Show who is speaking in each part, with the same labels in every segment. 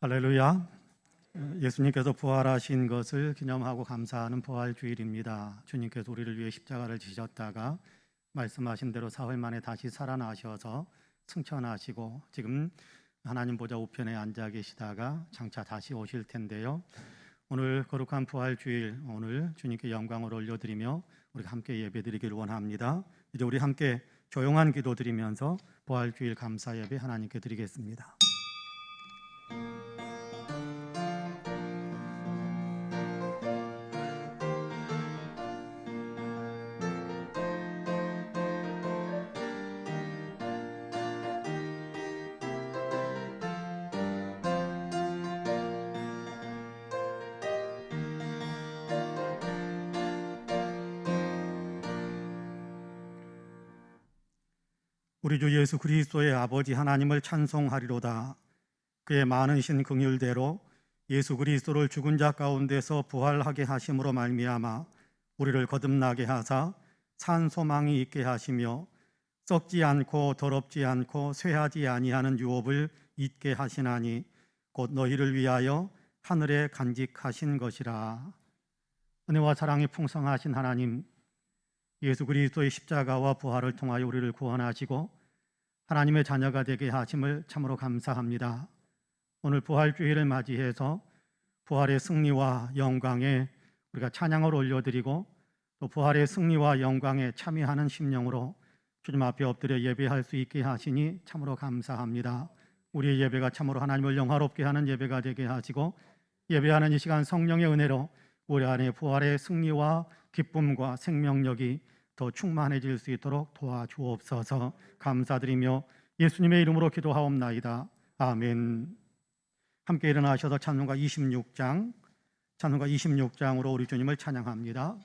Speaker 1: 할렐루야. 예수님께서 부활하신 것을 기념하고 감사하는 부활주일입니다. 주님께서 우리를 위해 십자가를 지셨다가 말씀하신 대로 사흘 만에 다시 살아나셔서 승천하시고 지금 하나님 보좌 우편에 앉아 계시다가 장차 다시 오실 텐데요. 오늘 거룩한 부활주일, 오늘 주님께 영광을 올려드리며 우리가 함께 예배드리기를 원합니다. 이제 우리 함께 조용한 기도 드리면서 부활주일 감사 예배 하나님께 드리겠습니다. 우리 주 예수 그리스도의 아버지 하나님을 찬송하리로다. 그의 많으신 긍휼대로 예수 그리스도를 죽은 자 가운데서 부활하게 하심으로 말미암아 우리를 거듭나게 하사 산 소망이 있게 하시며 썩지 않고 더럽지 않고 쇠하지 아니하는 유업을 잊게 하시나니 곧 너희를 위하여 하늘에 간직하신 것이라. 은혜와 사랑이 풍성하신 하나님, 예수 그리스도의 십자가와 부활을 통하여 우리를 구원하시고 하나님의 자녀가 되게 하심을 참으로 감사합니다. 오늘 부활주일을 맞이해서 부활의 승리와 영광에 우리가 찬양을 올려드리고 또 부활의 승리와 영광에 참여하는 심령으로 주님 앞에 엎드려 예배할 수 있게 하시니 참으로 감사합니다. 우리의 예배가 참으로 하나님을 영화롭게 하는 예배가 되게 하시고 예배하는 이 시간 성령의 은혜로 우리 안에 부활의 승리와 기쁨과 생명력이 더 충만해질 수 있도록 도와주옵소서. 감사드리며 예수님의 이름으로 기도하옵나이다. 아멘. 함께 일어나셔서 찬송가 26장으로 우리 주님을 찬양합니다.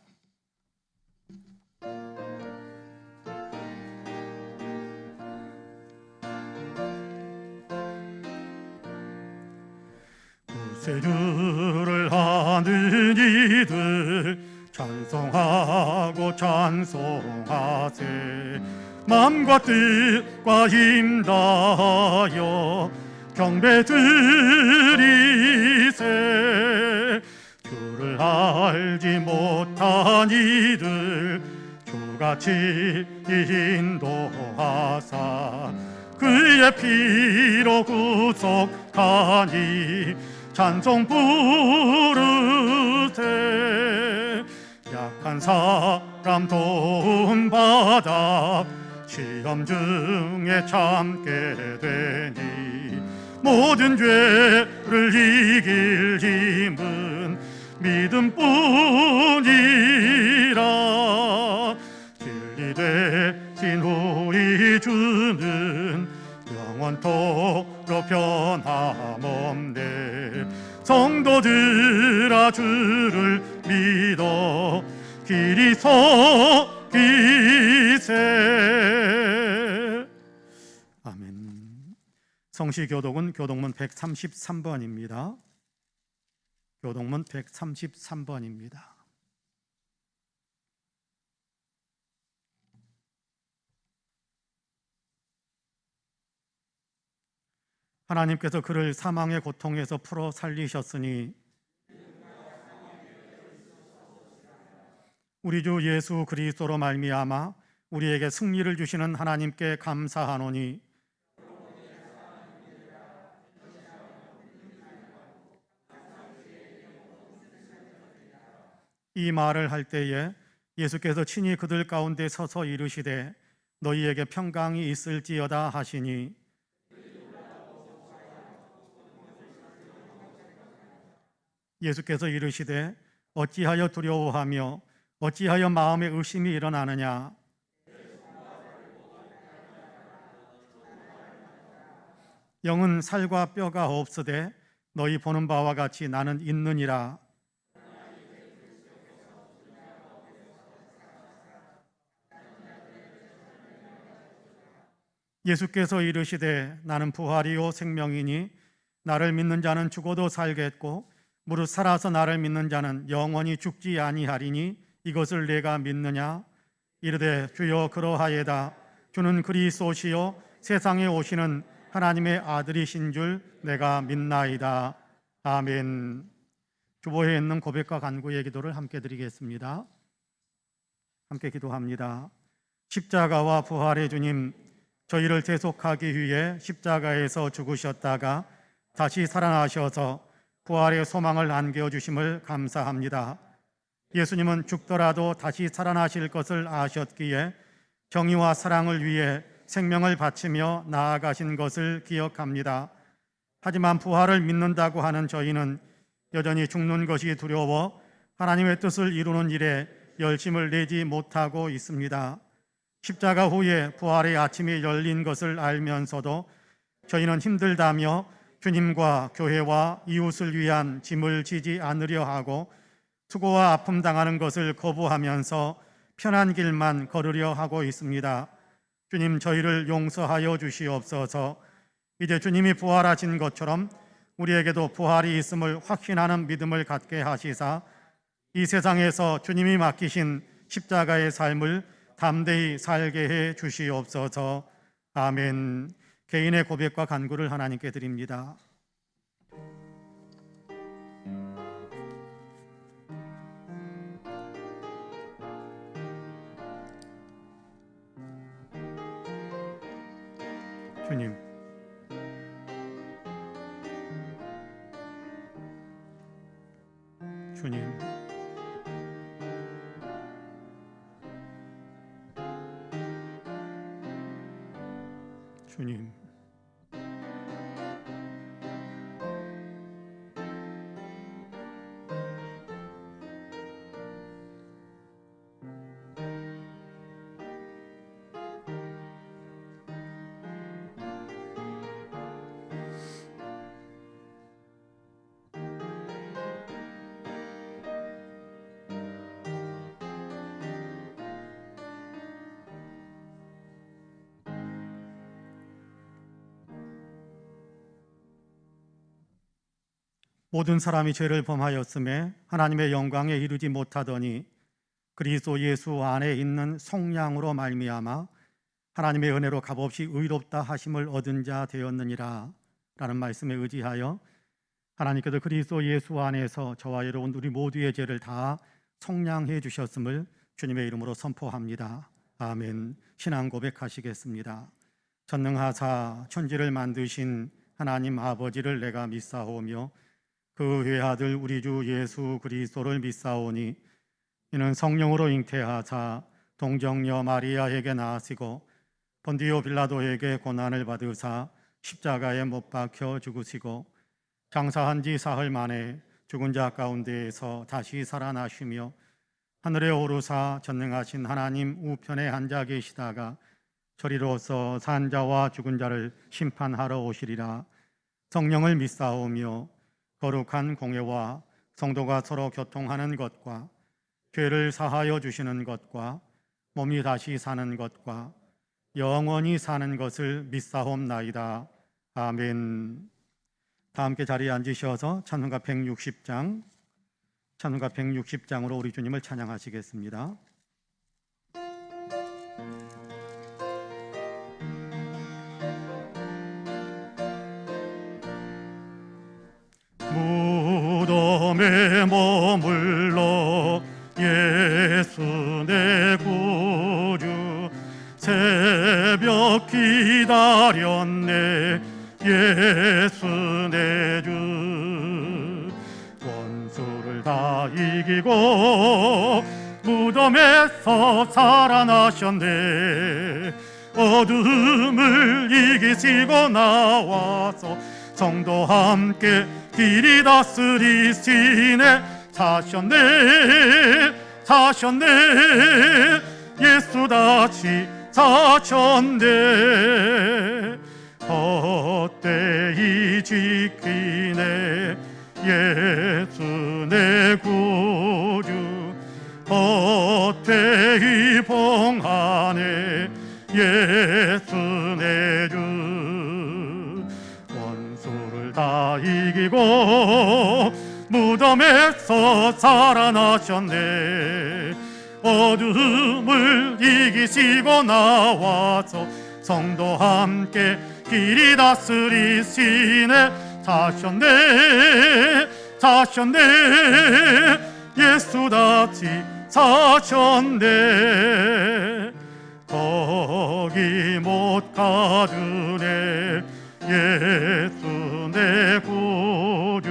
Speaker 1: 구세주를 하는 이들 찬송하고 찬송하세. 마음과 뜻과 힘 다하여 경배 드리세. 주를 알지 못한 이들 주같이 인도하사 그의 피로 구속하니 찬송 부르세. 약한 사람 도움받아 시험 중에 참게 되니 모든 죄를 이길 힘은 믿음뿐이라. 진리 대신 우리 주는 영원토록 변함없네. 성도들아 주를 믿어 길이 서기세. 아멘. 성시교독은 교독문 133번입니다. 교독문 133번입니다. 하나님께서 그를 사망의 고통에서 풀어 살리셨으니 우리 주 예수 그리스도로 말미암아 우리에게 승리를 주시는 하나님께 감사하노니 이 말을 할 때에 예수께서 친히 그들 가운데 서서 이르시되 너희에게 평강이 있을지어다 하시니 예수께서 이르시되 어찌하여 두려워하며 어찌하여 마음에 의심이 일어나느냐. 영은 살과 뼈가 없으되 너희 보는 바와 같이 나는 있느니라. 예수께서 이르시되 나는 부활이요 생명이니 나를 믿는 자는 죽어도 살겠고 무릇 살아서 나를 믿는 자는 영원히 죽지 아니하리니 이것을 내가 믿느냐. 이르되 주여 그러하예다. 주는 그리스도시요 세상에 오시는 하나님의 아들이신 줄 내가 믿나이다. 아멘. 주보에 있는 고백과 간구의 기도를 함께 드리겠습니다. 함께 기도합니다. 십자가와 부활의 주님, 저희를 대속하기 위해 십자가에서 죽으셨다가 다시 살아나셔서 부활의 소망을 안겨주심을 감사합니다. 예수님은 죽더라도 다시 살아나실 것을 아셨기에 정의와 사랑을 위해 생명을 바치며 나아가신 것을 기억합니다. 하지만 부활을 믿는다고 하는 저희는 여전히 죽는 것이 두려워 하나님의 뜻을 이루는 일에 열심을 내지 못하고 있습니다. 십자가 후에 부활의 아침이 열린 것을 알면서도 저희는 힘들다며 주님과 교회와 이웃을 위한 짐을 지지 않으려 하고 수고와 아픔 당하는 것을 거부하면서 편한 길만 걸으려 하고 있습니다. 주님, 저희를 용서하여 주시옵소서. 이제 주님이 부활하신 것처럼 우리에게도 부활이 있음을 확신하는 믿음을 갖게 하시사 이 세상에서 주님이 맡기신 십자가의 삶을 담대히 살게 해 주시옵소서. 아멘. 개인의 고백과 간구를 하나님께 드립니다. 주님, 주님, 주님, 모든 사람이 죄를 범하였음에 하나님의 영광에 이르지 못하더니 그리스도 예수 안에 있는 성량으로 말미암아 하나님의 은혜로 값없이 의롭다 하심을 얻은 자 되었느니라 라는 말씀에 의지하여 하나님께서 그리스도 예수 안에서 저와 여러분 우리 모두의 죄를 다 성량해 주셨음을 주님의 이름으로 선포합니다. 아멘. 신앙 고백하시겠습니다. 전능하사 천지를 만드신 하나님 아버지를 내가 믿사오며 그 외아들 우리 주 예수 그리스도를 믿사오니 이는 성령으로 잉태하사 동정녀 마리아에게 나으시고 본디오 빌라도에게 고난을 받으사 십자가에 못 박혀 죽으시고 장사한 지 사흘 만에 죽은 자 가운데에서 다시 살아나시며 하늘에 오르사 전능하신 하나님 우편에 앉아 계시다가 저리로서 산 자와 죽은 자를 심판하러 오시리라. 성령을 믿사오며 거룩한 공예와 성도가 서로 교통하는 것과 죄를 사하여 주시는 것과 몸이 다시 사는 것과 영원히 사는 것을 믿사옵나이다. 아멘. 다 함께 자리에 앉으셔서 찬송가 160장으로 우리 주님을 찬양하시겠습니다. 무덤에 머물러 예수 내 구주 새벽 기다렸네 예수 내 주 원수를 다 이기고 무덤에서 살아나셨네 어둠을 이기시고 나와서 성도 함께 길이 다스리시네 사셨네 예수 다시 사셨네 헛되이 지키네 예수 내 구주 헛되이 봉하네 예수 내 주 원수를 다 이기고 무덤에서 살아나셨네 어둠을 이기시고 나와서 성도 함께 길이 다스리시네. 사셨네 사셨네 예수같이 사셨네. 거기 못 가두네 예수 내 구주.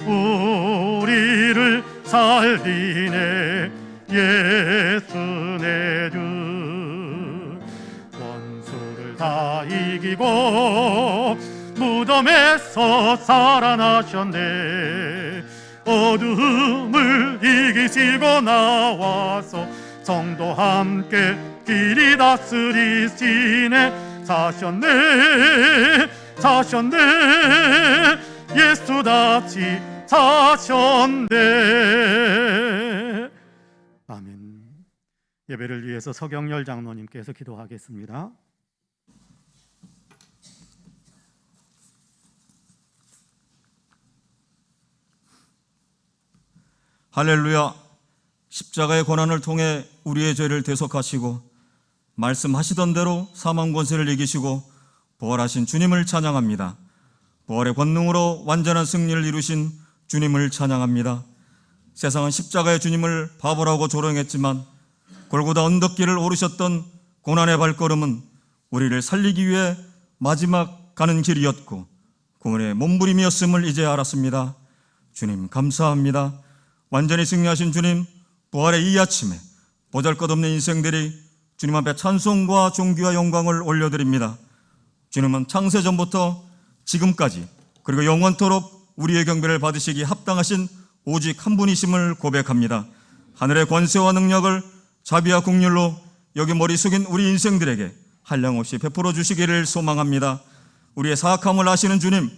Speaker 1: 우리를 살리네 예수 내 주. 원수를 다 이기고 무덤에서 살아나셨네. 어둠을 이기시고 나와서 성도 함께 길이 다스리시네. 사셨네 사셨네 예수같이 사셨네. 아멘. 예배를 위해서 서경열 장로님께서 기도하겠습니다.
Speaker 2: 할렐루야. 십자가의 고난을 통해 우리의 죄를 대속하시고 말씀하시던 대로 사망 권세를 이기시고 부활하신 주님을 찬양합니다. 부활의 권능으로 완전한 승리를 이루신 주님을 찬양합니다. 세상은 십자가의 주님을 바보라고 조롱했지만 골고다 언덕길을 오르셨던 고난의 발걸음은 우리를 살리기 위해 마지막 가는 길이었고 구원의 몸부림이었음을 이제 알았습니다. 주님 감사합니다. 완전히 승리하신 주님, 부활의 이 아침에 보잘것없는 인생들이 주님 앞에 찬송과 존귀와 영광을 올려드립니다. 주님은 창세전부터 지금까지 그리고 영원토록 우리의 경배를 받으시기 합당하신 오직 한 분이심을 고백합니다. 하늘의 권세와 능력을 자비와 긍휼로 여기 머리 숙인 우리 인생들에게 한량없이 베풀어 주시기를 소망합니다. 우리의 사악함을 아시는 주님,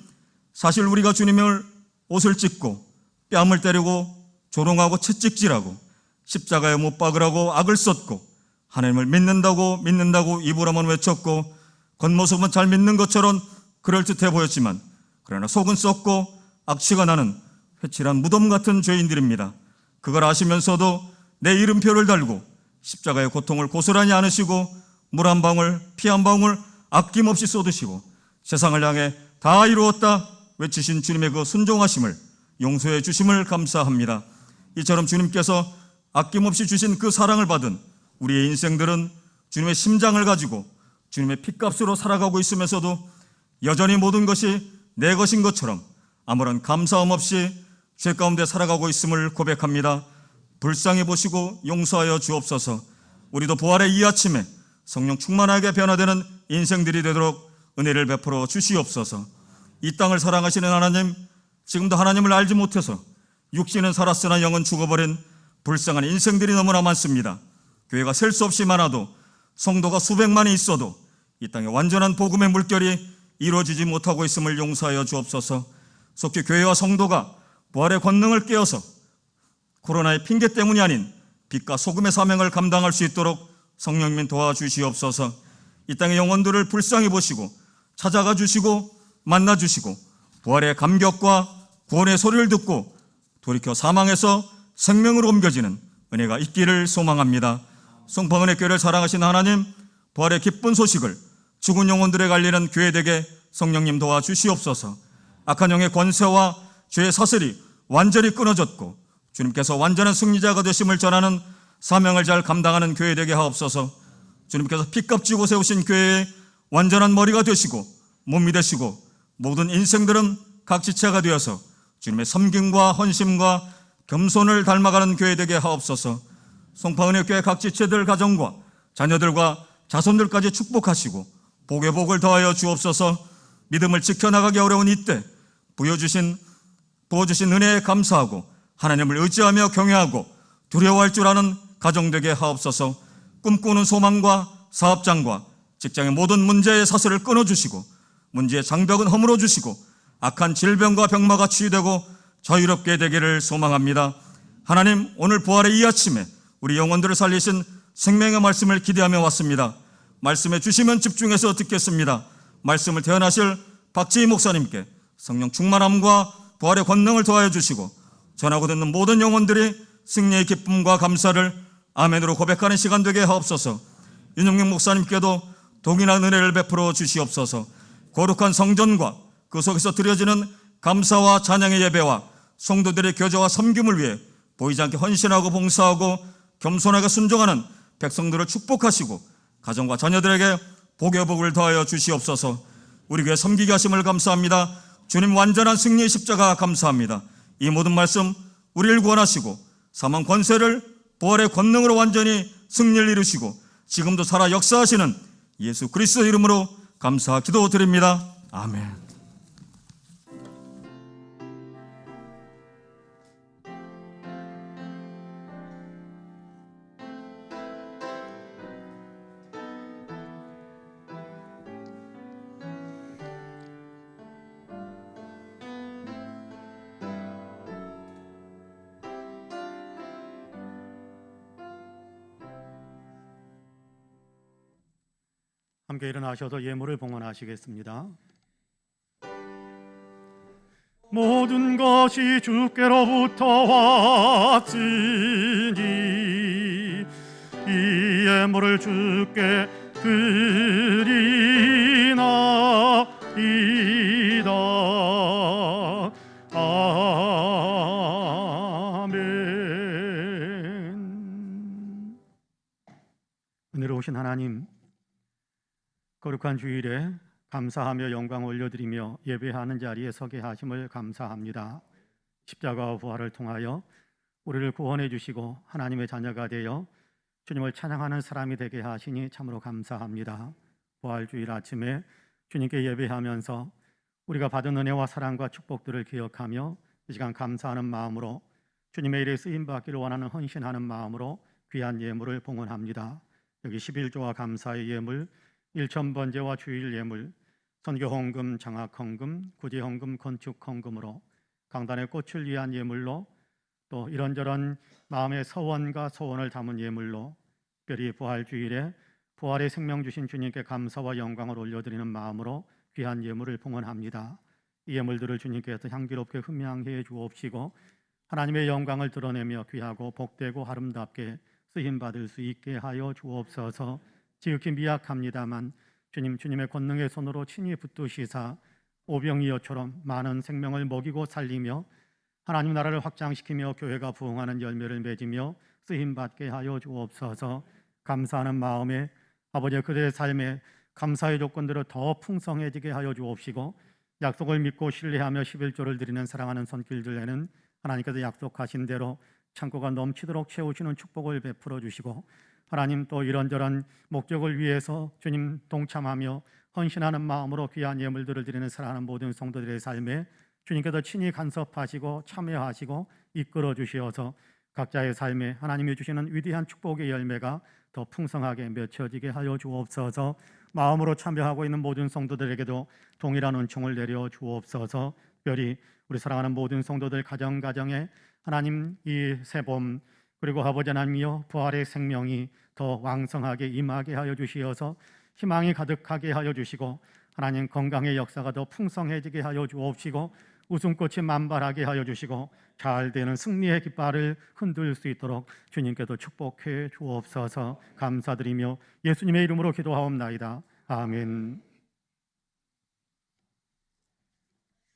Speaker 2: 사실 우리가 주님을 옷을 찢고 뺨을 때리고 조롱하고 채찍질하고 십자가에 못 박으라고 악을 썼고 하나님을 믿는다고 입으로 한번 외쳤고 겉모습은 잘 믿는 것처럼 그럴듯해 보였지만 그러나 속은 썩고 악취가 나는 회칠한 무덤 같은 죄인들입니다. 그걸 아시면서도 내 이름표를 달고 십자가의 고통을 고스란히 안으시고 물 한 방울 피 한 방울 아낌없이 쏟으시고 세상을 향해 다 이루었다 외치신 주님의 그 순종하심을 용서해 주심을 감사합니다. 이처럼 주님께서 아낌없이 주신 그 사랑을 받은 우리의 인생들은 주님의 심장을 가지고 주님의 핏값으로 살아가고 있으면서도 여전히 모든 것이 내 것인 것처럼 아무런 감사함 없이 죄 가운데 살아가고 있음을 고백합니다. 불쌍히 보시고 용서하여 주옵소서. 우리도 부활의 이 아침에 성령 충만하게 변화되는 인생들이 되도록 은혜를 베풀어 주시옵소서. 이 땅을 사랑하시는 하나님, 지금도 하나님을 알지 못해서 육신은 살았으나 영은 죽어버린 불쌍한 인생들이 너무나 많습니다. 교회가 셀 수 없이 많아도 성도가 수백만이 있어도 이 땅에 완전한 복음의 물결이 이루어지지 못하고 있음을 용서하여 주옵소서. 속히 교회와 성도가 부활의 권능을 깨어서 코로나의 핑계 때문이 아닌 빛과 소금의 사명을 감당할 수 있도록 성령님 도와주시옵소서. 이 땅의 영혼들을 불쌍히 보시고 찾아가 주시고 만나 주시고 부활의 감격과 구원의 소리를 듣고 돌이켜 사망에서 생명으로 옮겨지는 은혜가 있기를 소망합니다. 송파은혜 교회를 사랑하신 하나님, 부활의 기쁜 소식을 죽은 영혼들에게 알리는 교회되게 성령님 도와주시옵소서. 악한 영의 권세와 죄의 사슬이 완전히 끊어졌고 주님께서 완전한 승리자가 되심을 전하는 사명을 잘 감당하는 교회되게 하옵소서. 주님께서 피값 지고 세우신 교회의 완전한 머리가 되시고 몸이 되시고 모든 인생들은 각 지체가 되어서 주님의 섬김과 헌심과 겸손을 닮아가는 교회되게 하옵소서. 송파은혜 교회 각 지체들 가정과 자녀들과 자손들까지 축복하시고 복의 복을 더하여 주옵소서. 믿음을 지켜나가기 어려운 이때 부어주신 은혜에 감사하고 하나님을 의지하며 경외하고 두려워할 줄 아는 가정되게 하옵소서. 꿈꾸는 소망과 사업장과 직장의 모든 문제의 사슬을 끊어주시고 문제의 장벽은 허물어 주시고 악한 질병과 병마가 치유되고 자유롭게 되기를 소망합니다. 하나님, 오늘 부활의 이 아침에 우리 영혼들을 살리신 생명의 말씀을 기대하며 왔습니다. 말씀해 주시면 집중해서 듣겠습니다. 말씀을 대언하실 박지희 목사님께 성령 충만함과 부활의 권능을 더하여 주시고 전하고 듣는 모든 영혼들이 승리의 기쁨과 감사를 아멘으로 고백하는 시간 되게 하옵소서. 윤영명 목사님께도 동일한 은혜를 베풀어 주시옵소서. 거룩한 성전과 그 속에서 드려지는 감사와 찬양의 예배와 성도들의 교제와 섬김을 위해 보이지 않게 헌신하고 봉사하고 겸손하게 순종하는 백성들을 축복하시고 가정과 자녀들에게 복의 복을 더하여 주시옵소서. 우리 교회 섬기게 하심을 감사합니다. 주님 완전한 승리의 십자가 감사합니다. 이 모든 말씀 우리를 구원하시고 사망 권세를 부활의 권능으로 완전히 승리를 이루시고 지금도 살아 역사하시는 예수 그리스도 이름으로 감사 기도드립니다. 아멘.
Speaker 1: 함께 일어나셔서 예물을 봉헌하시겠습니다. 모든 것이 주께로부터 왔으니 이 예물을 주께 드리나이다. 아멘. 은혜로우신 하나님, 거룩한 주일에 감사하며 영광 올려드리며 예배하는 자리에 서게 하심을 감사합니다. 십자가와 부활을 통하여 우리를 구원해 주시고 하나님의 자녀가 되어 주님을 찬양하는 사람이 되게 하시니 참으로 감사합니다. 부활주일 아침에 주님께 예배하면서 우리가 받은 은혜와 사랑과 축복들을 기억하며 이 시간 감사하는 마음으로 주님의 일에 쓰임받기를 원하는 헌신하는 마음으로 귀한 예물을 봉헌합니다. 여기 11조와 감사의 예물, 일천번제와 주일 예물, 선교 헌금, 장학 헌금, 구제 헌금, 건축 헌금으로 강단의 꽃을 위한 예물로 또 이런저런 마음의 서원과 소원을 담은 예물로 특별히 부활 주일에 부활의 생명 주신 주님께 감사와 영광을 올려드리는 마음으로 귀한 예물을 봉헌합니다. 이 예물들을 주님께서 향기롭게 흠향해 주옵시고 하나님의 영광을 드러내며 귀하고 복되고 아름답게 쓰임 받을 수 있게 하여 주옵소서. 지극히 미약합니다만 주님의 권능의 손으로 친히 붙드시사 오병이어처럼 많은 생명을 먹이고 살리며 하나님 나라를 확장시키며 교회가 부흥하는 열매를 맺으며 쓰임받게 하여 주옵소서. 감사하는 마음에 아버지 그들의 삶에 감사의 조건대로 더 풍성해지게 하여 주옵시고 약속을 믿고 신뢰하며 11조를 드리는 사랑하는 손길들에는 하나님께서 약속하신 대로 창고가 넘치도록 채우시는 축복을 베풀어 주시고 하나님 또 이런저런 목적을 위해서 주님 동참하며 헌신하는 마음으로 귀한 예물들을 드리는 사랑하는 모든 성도들의 삶에 주님께서 친히 간섭하시고 참여하시고 이끌어 주시어서 각자의 삶에 하나님이 주시는 위대한 축복의 열매가 더 풍성하게 맺혀지게 하여 주옵소서. 마음으로 참여하고 있는 모든 성도들에게도 동일한 은총을 내려 주옵소서. 특별히 우리 사랑하는 모든 성도들 가정에 하나님 이 새봄 그리고 아버지 하나님이여 부활의 생명이 더 왕성하게 임하게 하여 주시어서 희망이 가득하게 하여 주시고 하나님 건강의 역사가 더 풍성해지게 하여 주옵시고 웃음꽃이 만발하게 하여 주시고 잘 되는 승리의 깃발을 흔들 수 있도록 주님께도 축복해 주옵소서. 감사드리며 예수님의 이름으로 기도하옵나이다. 아멘.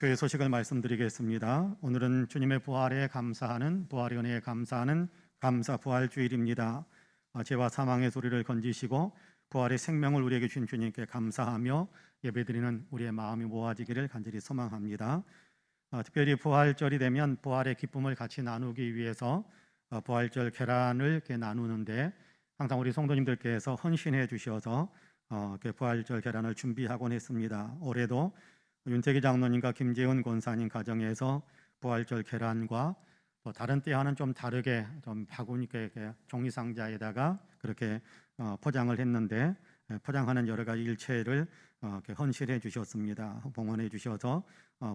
Speaker 1: 교회 소식을 말씀드리겠습니다. 오늘은 주님의 부활에 감사하는 부활의 은혜에 감사하는 감사 부활 주일입니다. 죄와 사망의 소리를 건지시고 부활의 생명을 우리에게 주신 주님께 감사하며 예배드리는 우리의 마음이 모아지기를 간절히 소망합니다. 특별히 부활절이 되면 부활의 기쁨을 같이 나누기 위해서 부활절 계란을 이렇게 나누는데 항상 우리 성도님들께서 헌신해 주셔서 부활절 계란을 준비하곤 했습니다. 올해도 윤태기 장로님과 김재은 권사님 가정에서 부활절 계란과 또 다른 때와는 좀 다르게 좀 바구니께 종이 상자에다가 그렇게 포장을 했는데 포장하는 여러 가지 일체를 헌신해 주셨습니다. 봉헌해 주셔서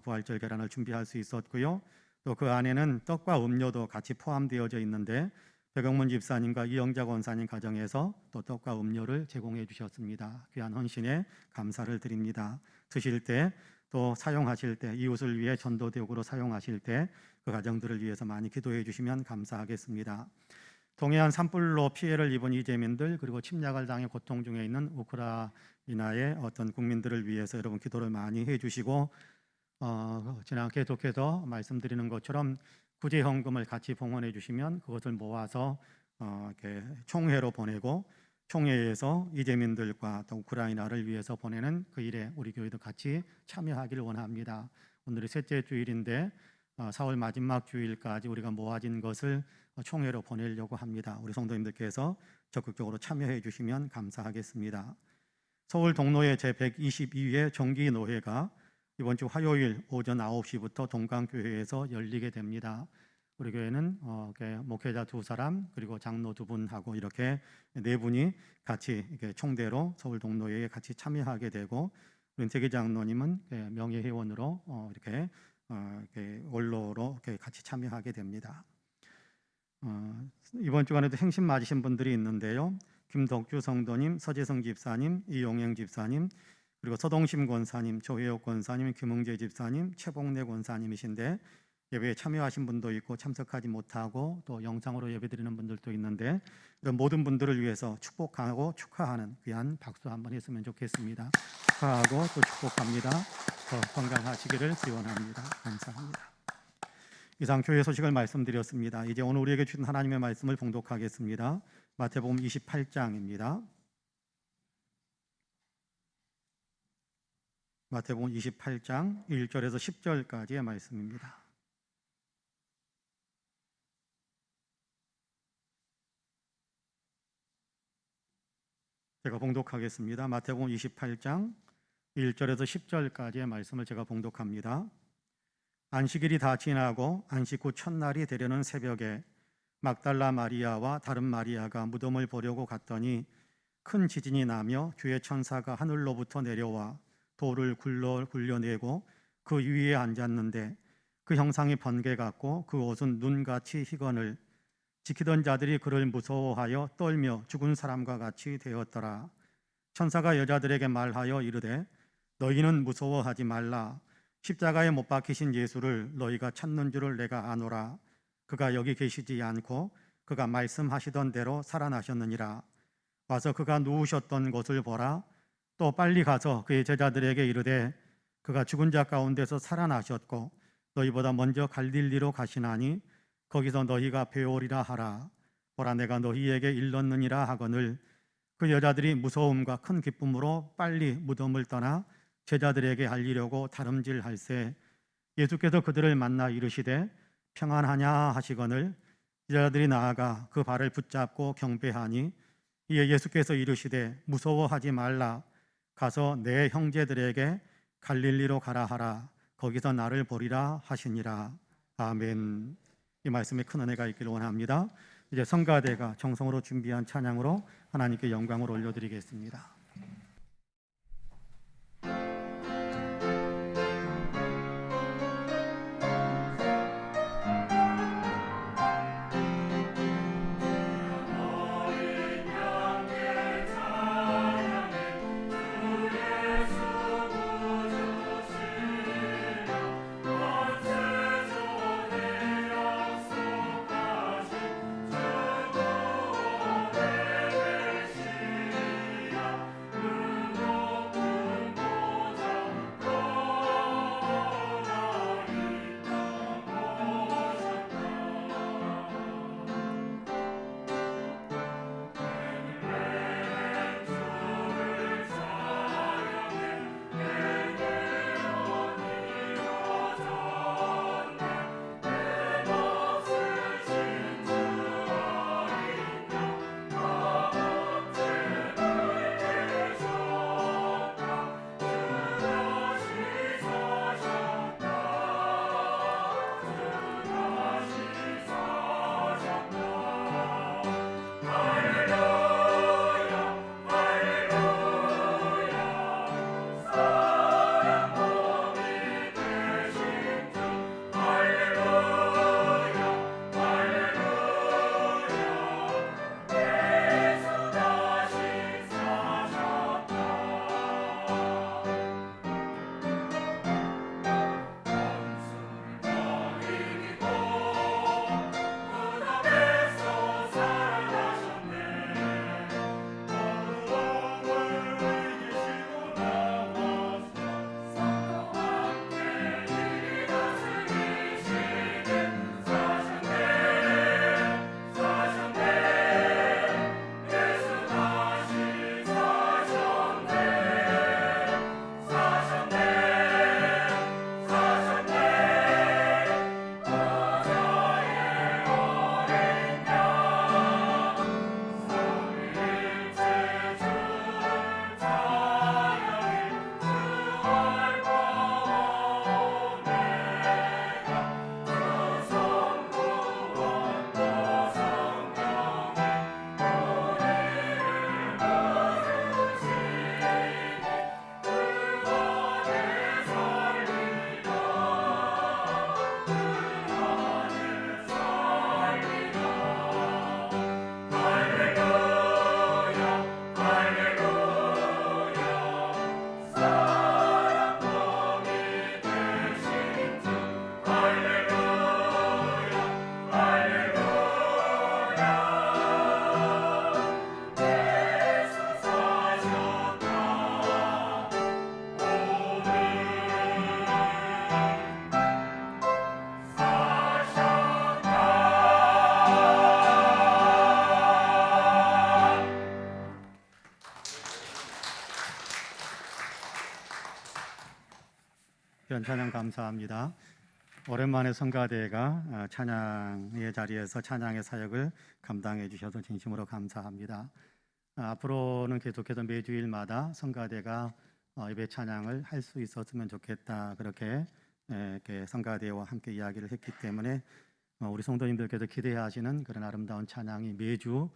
Speaker 1: 부활절 계란을 준비할 수 있었고요. 또 그 안에는 떡과 음료도 같이 포함되어져 있는데 백영문 집사님과 이영자 권사님 가정에서 또 떡과 음료를 제공해 주셨습니다. 귀한 헌신에 감사를 드립니다. 드실 때 또 사용하실 때 이웃을 위해 전도대역으로 사용하실 때 그 가정들을 위해서 많이 기도해 주시면 감사하겠습니다. 동해안 산불로 피해를 입은 이재민들, 그리고 침략을 당해 고통 중에 있는 우크라이나의 어떤 국민들을 위해서 여러분 기도를 많이 해주시고, 지난 계속해서 말씀드리는 것처럼 구제 헌금을 같이 봉헌해 주시면 그것을 모아서 이렇게 총회로 보내고, 총회에서 이재민들과 또 우크라이나를 위해서 보내는 그 일에 우리 교회도 같이 참여하기를 원합니다. 오늘이 셋째 주일인데 4월 마지막 주일까지 우리가 모아진 것을 총회로 보내려고 합니다. 우리 성도님들께서 적극적으로 참여해 주시면 감사하겠습니다. 서울 동로의 제122회 정기노회가 이번 주 화요일 오전 9시부터 동강교회에서 열리게 됩니다. 우리 교회는 목회자 2사람 그리고 장로 2분하고 이렇게 4분이 같이 총대로 서울 동로회에 같이 참여하게 되고, 은택기 장로님은 명예회원으로 이렇게 원로로 같이 참여하게 됩니다. 이번 주간에도 행신 맞으신 분들이 있는데요. 김덕주 성도님, 서재성 집사님, 이용행 집사님, 그리고 서동심 권사님, 조혜옥 권사님, 김흥재 집사님, 최봉래 권사님이신데 예배에 참여하신 분도 있고 참석하지 못하고 또 영상으로 예배드리는 분들도 있는데, 이런 모든 분들을 위해서 축복하고 축하하는 귀한 박수 한번 했으면 좋겠습니다. 축하하고 또 축복합니다. 더 건강하시기를 기원합니다. 감사합니다. 이상 교회 소식을 말씀드렸습니다. 이제 오늘 우리에게 주신 하나님의 말씀을 봉독하겠습니다. 마태복음 28장입니다. 마태복음 28장 1절에서 10절까지의 말씀입니다. 제가 봉독하겠습니다. 마태복음 28장 1절에서 10절까지의 말씀을 제가 봉독합니다. 안식일이 다 지나고 안식 후 첫날이 되려는 새벽에 막달라 마리아와 다른 마리아가 무덤을 보려고 갔더니 큰 지진이 나며 주의 천사가 하늘로부터 내려와 돌을 굴려내고 그 위에 앉았는데, 그 형상이 번개 같고 그 옷은 눈같이 희건을, 지키던 자들이 그를 무서워하여 떨며 죽은 사람과 같이 되었더라. 천사가 여자들에게 말하여 이르되 너희는 무서워하지 말라. 십자가에 못 박히신 예수를 너희가 찾는 줄을 내가 아노라. 그가 여기 계시지 않고 그가 말씀하시던 대로 살아나셨느니라. 와서 그가 누우셨던 곳을 보라. 또 빨리 가서 그의 제자들에게 이르되 그가 죽은 자 가운데서 살아나셨고 너희보다 먼저 갈릴리로 가시나니 거기서 너희가 배우리라 하라. 보라, 내가 너희에게 일렀느니라 하거늘. 그 여자들이 무서움과 큰 기쁨으로 빨리 무덤을 떠나 제자들에게 알리려고 다름질할세, 예수께서 그들을 만나 이르시되 평안하냐 하시거늘, 제자들이 나아가 그 발을 붙잡고 경배하니, 이에 예수께서 이르시되 무서워하지 말라. 가서 내 형제들에게 갈릴리로 가라 하라. 거기서 나를 보리라 하시니라. 아멘. 이 말씀에 큰 은혜가 있기를 원합니다. 이제 성가대가 정성으로 준비한 찬양으로 하나님께 영광을 올려드리겠습니다. 귀한 찬양 감사합니다. 오랜만에 성가대가 찬양의 자리에서 찬양의 사역을 감당해 주셔서 진심으로 감사합니다. 앞으로는 계속해서 매주일마다 성가대가 예배 찬양을 할 수 있었으면 좋겠다, 그렇게 성가대와 함께 이야기를 했기 때문에 우리 성도님들께서 기대하시는 그런 아름다운 찬양이 매주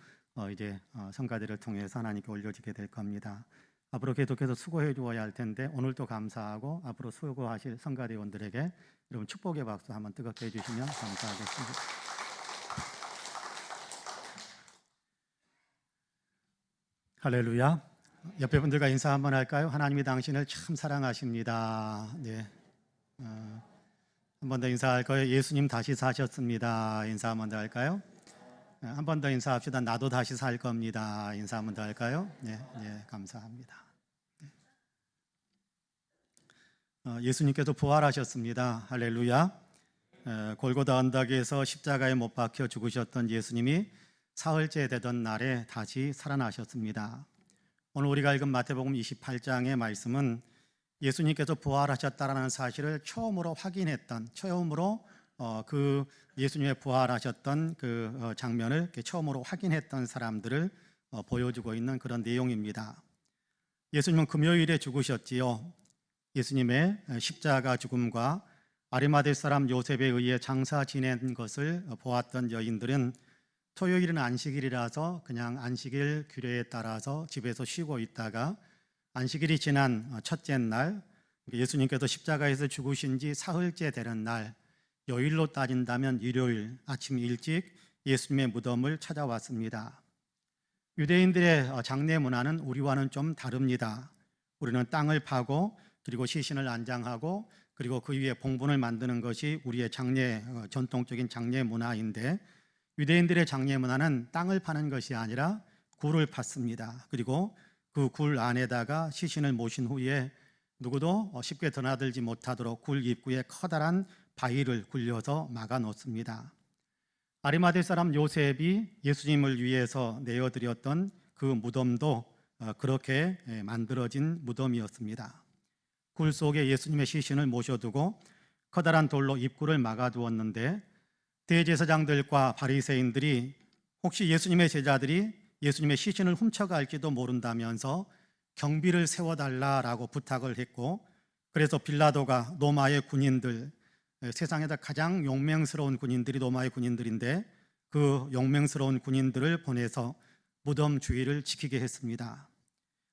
Speaker 1: 이제 성가대를 통해서 하나님께 올려지게 될 겁니다. 앞으로 계속해서 수고해 주어야 할 텐데 오늘도 감사하고 앞으로 수고하실 성가대원들에게 여러분 축복의 박수 한번 뜨겁게 해주시면 감사하겠습니다. 할렐루야. 옆에 분들과 인사 한번 할까요? 하나님이 당신을 참 사랑하십니다. 네. 한 번 더 인사할 거예요. 예수님 다시 사셨습니다. 인사 한 번 더 할까요? 한 번 더 인사합시다. 나도 다시 살 겁니다. 인사 한 번 더 할까요? 네, 감사합니다. 예수님께서 부활하셨습니다. 할렐루야. 골고다 언덕에서 십자가에 못 박혀 죽으셨던 예수님이 사흘째 되던 날에 다시 살아나셨습니다. 오늘 우리가 읽은 마태복음 28장의 말씀은 예수님께서 부활하셨다라는 사실을 처음으로 확인했던, 처음으로 그 예수님의 부활하셨던 그 장면을 처음으로 확인했던 사람들을 보여주고 있는 그런 내용입니다. 예수님은 금요일에 죽으셨지요. 예수님의 십자가 죽음과 아리마대 사람 요셉에 의해 장사 지낸 것을 보았던 여인들은 토요일은 안식일이라서 그냥 안식일 규례에 따라서 집에서 쉬고 있다가 안식일이 지난 첫째 날, 예수님께서 십자가에서 죽으신 지 사흘째 되는 날, 요일로 따진다면 일요일 아침 일찍 예수님의 무덤을 찾아왔습니다. 유대인들의 장례 문화는 우리와는 좀 다릅니다. 우리는 땅을 파고 그리고 시신을 안장하고 그리고 그 위에 봉분을 만드는 것이 우리의 장례, 전통적인 장례 문화인데, 유대인들의 장례 문화는 땅을 파는 것이 아니라 굴을 팠습니다. 그리고 그 굴 안에다가 시신을 모신 후에 누구도 쉽게 드나들지 못하도록 굴 입구에 커다란 바위를 굴려서 막아 놓습니다. 아리마대 사람 요셉이 예수님을 위해서 내어드렸던 그 무덤도 그렇게 만들어진 무덤이었습니다. 굴 속에 예수님의 시신을 모셔두고 커다란 돌로 입구를 막아두었는데, 대제사장들과 바리새인들이 혹시 예수님의 제자들이 예수님의 시신을 훔쳐갈지도 모른다면서 경비를 세워달라라고 부탁을 했고, 그래서 빌라도가 로마의 군인들, 세상에서 가장 용맹스러운 군인들이 로마의 군인들인데 그 용맹스러운 군인들을 보내서 무덤 주위를 지키게 했습니다.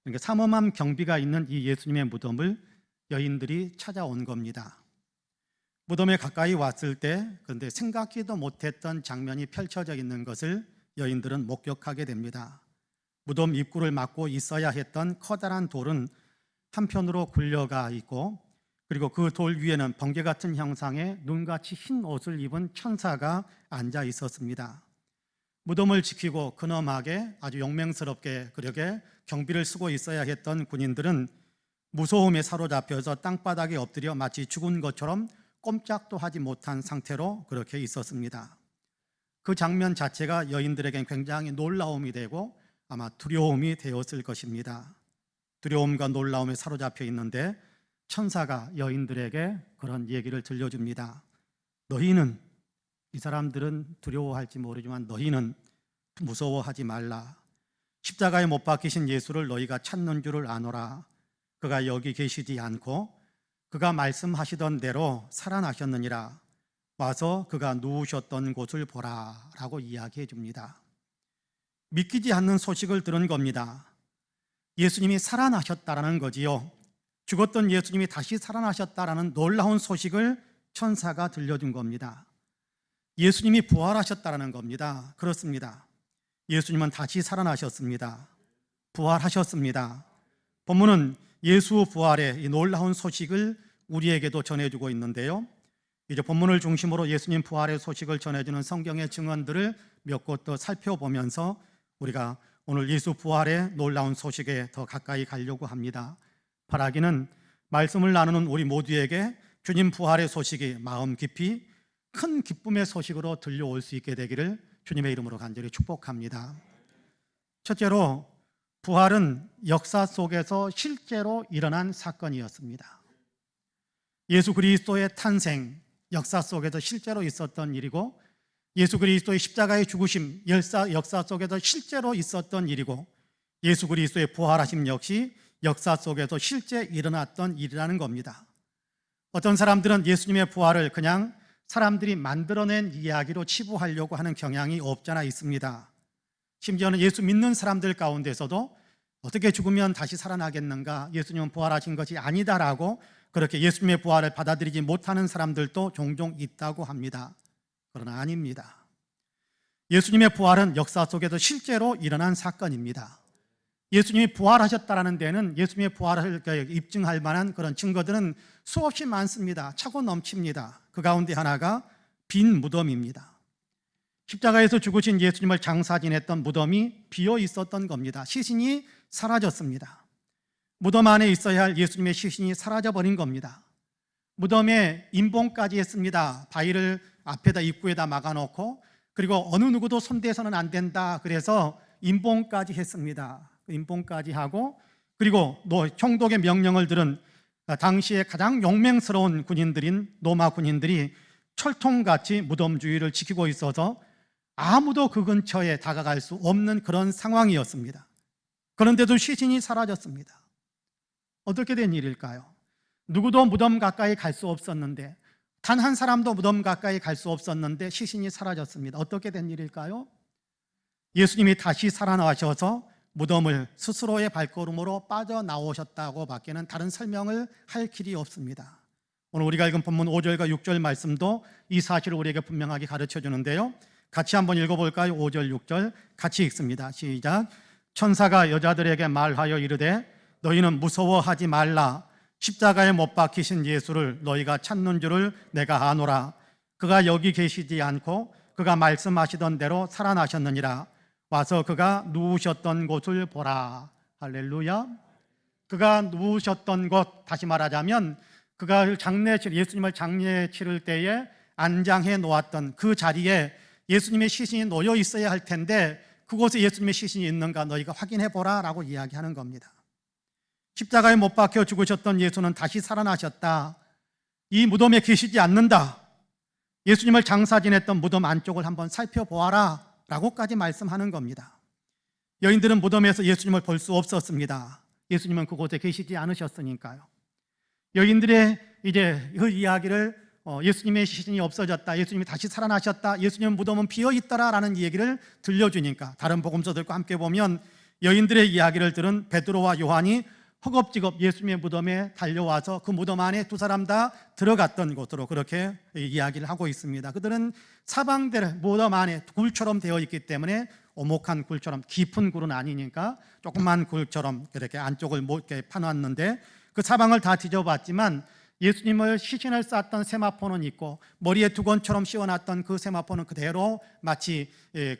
Speaker 1: 그러니까 삼엄한 경비가 있는 이 예수님의 무덤을 여인들이 찾아온 겁니다. 무덤에 가까이 왔을 때 그런데 생각지도 못했던 장면이 펼쳐져 있는 것을 여인들은 목격하게 됩니다. 무덤 입구를 막고 있어야 했던 커다란 돌은 한편으로 굴려가 있고, 그리고 그 돌 위에는 번개 같은 형상의 눈같이 흰 옷을 입은 천사가 앉아 있었습니다. 무덤을 지키고 근엄하게 아주 용맹스럽게 그렇게 경비를 쓰고 있어야 했던 군인들은 무서움에 사로잡혀서 땅바닥에 엎드려 마치 죽은 것처럼 꼼짝도 하지 못한 상태로 그렇게 있었습니다. 그 장면 자체가 여인들에겐 굉장히 놀라움이 되고 아마 두려움이 되었을 것입니다. 두려움과 놀라움에 사로잡혀 있는데 천사가 여인들에게 그런 얘기를 들려줍니다. 너희는, 이 사람들은 두려워할지 모르지만 너희는 무서워하지 말라. 십자가에 못 박히신 예수를 너희가 찾는 줄을 아노라. 그가 여기 계시지 않고 그가 말씀하시던 대로 살아나셨느니라. 와서 그가 누우셨던 곳을 보라 라고 이야기해 줍니다. 믿기지 않는 소식을 들은 겁니다. 예수님이 살아나셨다라는 거지요. 죽었던 예수님이 다시 살아나셨다라는 놀라운 소식을 천사가 들려준 겁니다. 예수님이 부활하셨다라는 겁니다. 그렇습니다. 예수님은 다시 살아나셨습니다. 부활하셨습니다. 본문은 예수 부활의 이 놀라운 소식을 우리에게도 전해주고 있는데요. 이제 본문을 중심으로 예수님 부활의 소식을 전해주는 성경의 증언들을 몇 곳 더 살펴보면서 우리가 오늘 예수 부활의 놀라운 소식에 더 가까이 가려고 합니다. 바라기는 말씀을 나누는 우리 모두에게 주님 부활의 소식이 마음 깊이 큰 기쁨의 소식으로 들려올 수 있게 되기를 주님의 이름으로 간절히 축복합니다. 첫째로, 부활은 역사 속에서 실제로 일어난 사건이었습니다. 예수 그리스도의 탄생, 역사 속에서 실제로 있었던 일이고 예수 그리스도의 십자가의 죽으심, 역사 속에서 실제로 있었던 일이고 예수 그리스도의 부활하심 역시 역사 속에서 실제 일어났던 일이라는 겁니다. 어떤 사람들은 예수님의 부활을 그냥 사람들이 만들어낸 이야기로 치부하려고 하는 경향이 없잖아 있습니다. 심지어는 예수 믿는 사람들 가운데서도 어떻게 죽으면 다시 살아나겠는가, 예수님은 부활하신 것이 아니다라고 그렇게 예수님의 부활을 받아들이지 못하는 사람들도 종종 있다고 합니다. 그러나 아닙니다. 예수님의 부활은 역사 속에서 실제로 일어난 사건입니다. 예수님이 부활하셨다는 데는 예수님의 부활을 입증할 만한 그런 증거들은 수없이 많습니다. 차고 넘칩니다. 그 가운데 하나가 빈 무덤입니다. 십자가에서 죽으신 예수님을 장사 지냈던 무덤이 비어 있었던 겁니다. 시신이 사라졌습니다. 무덤 안에 있어야 할 예수님의 시신이 사라져버린 겁니다. 무덤에 임봉까지 했습니다. 바위를 앞에다 입구에다 막아놓고, 그리고 어느 누구도 손대서는 안 된다 그래서 임봉까지 했습니다. 임봉까지 하고, 그리고 총독의 명령을 들은 당시에 가장 용맹스러운 군인들인 로마 군인들이 철통같이 무덤 주위를 지키고 있어서 아무도 그 근처에 다가갈 수 없는 그런 상황이었습니다. 그런데도 시신이 사라졌습니다. 어떻게 된 일일까요? 누구도 무덤 가까이 갈 수 없었는데, 단 한 사람도 무덤 가까이 갈 수 없었는데 시신이 사라졌습니다. 어떻게 된 일일까요? 예수님이 다시 살아나셔서 무덤을 스스로의 발걸음으로 빠져나오셨다고 밖에는 다른 설명을 할 길이 없습니다. 오늘 우리가 읽은 본문 5절과 6절 말씀도 이 사실을 우리에게 분명하게 가르쳐 주는데요, 같이 한번 읽어볼까요? 5절 6절 같이 읽습니다. 시작. 천사가 여자들에게 말하여 이르되 너희는 무서워하지 말라. 십자가에 못 박히신 예수를 너희가 찾는 줄을 내가 아노라. 그가 여기 계시지 않고 그가 말씀하시던 대로 살아나셨느니라. 와서 그가 누우셨던 곳을 보라. 할렐루야. 그가 누우셨던 곳, 다시 말하자면 그가 예수님을 장례 치를 때에 안장해 놓았던 그 자리에 예수님의 시신이 놓여 있어야 할 텐데 그곳에 예수님의 시신이 있는가 너희가 확인해 보라 라고 이야기하는 겁니다. 십자가에 못 박혀 죽으셨던 예수는 다시 살아나셨다. 이 무덤에 계시지 않는다. 예수님을 장사 지냈던 무덤 안쪽을 한번 살펴보아라 라고까지 말씀하는 겁니다. 여인들은 무덤에서 예수님을 볼 수 없었습니다. 예수님은 그곳에 계시지 않으셨으니까요. 여인들의 이제 그 이야기를 예수님의 시신이 없어졌다, 예수님이 다시 살아나셨다, 예수님 무덤은 비어있더라라는 얘기를 들려주니까 다른 복음서들과 함께 보면 여인들의 이야기를 들은 베드로와 요한이 허겁지겁 예수님의 무덤에 달려와서 그 무덤 안에 두 사람 다 들어갔던 곳으로 그렇게 이야기를 하고 있습니다. 그들은 사방들 무덤 안에 굴처럼 되어 있기 때문에 오목한 굴처럼, 깊은 굴은 아니니까 조그만 굴처럼 그렇게 안쪽을 이렇게 파놨는데 그 사방을 다 뒤져봤지만 예수님을 시신을 쌌던 세마포는 있고 머리에 두건처럼 씌워놨던 그 세마포는 그대로 마치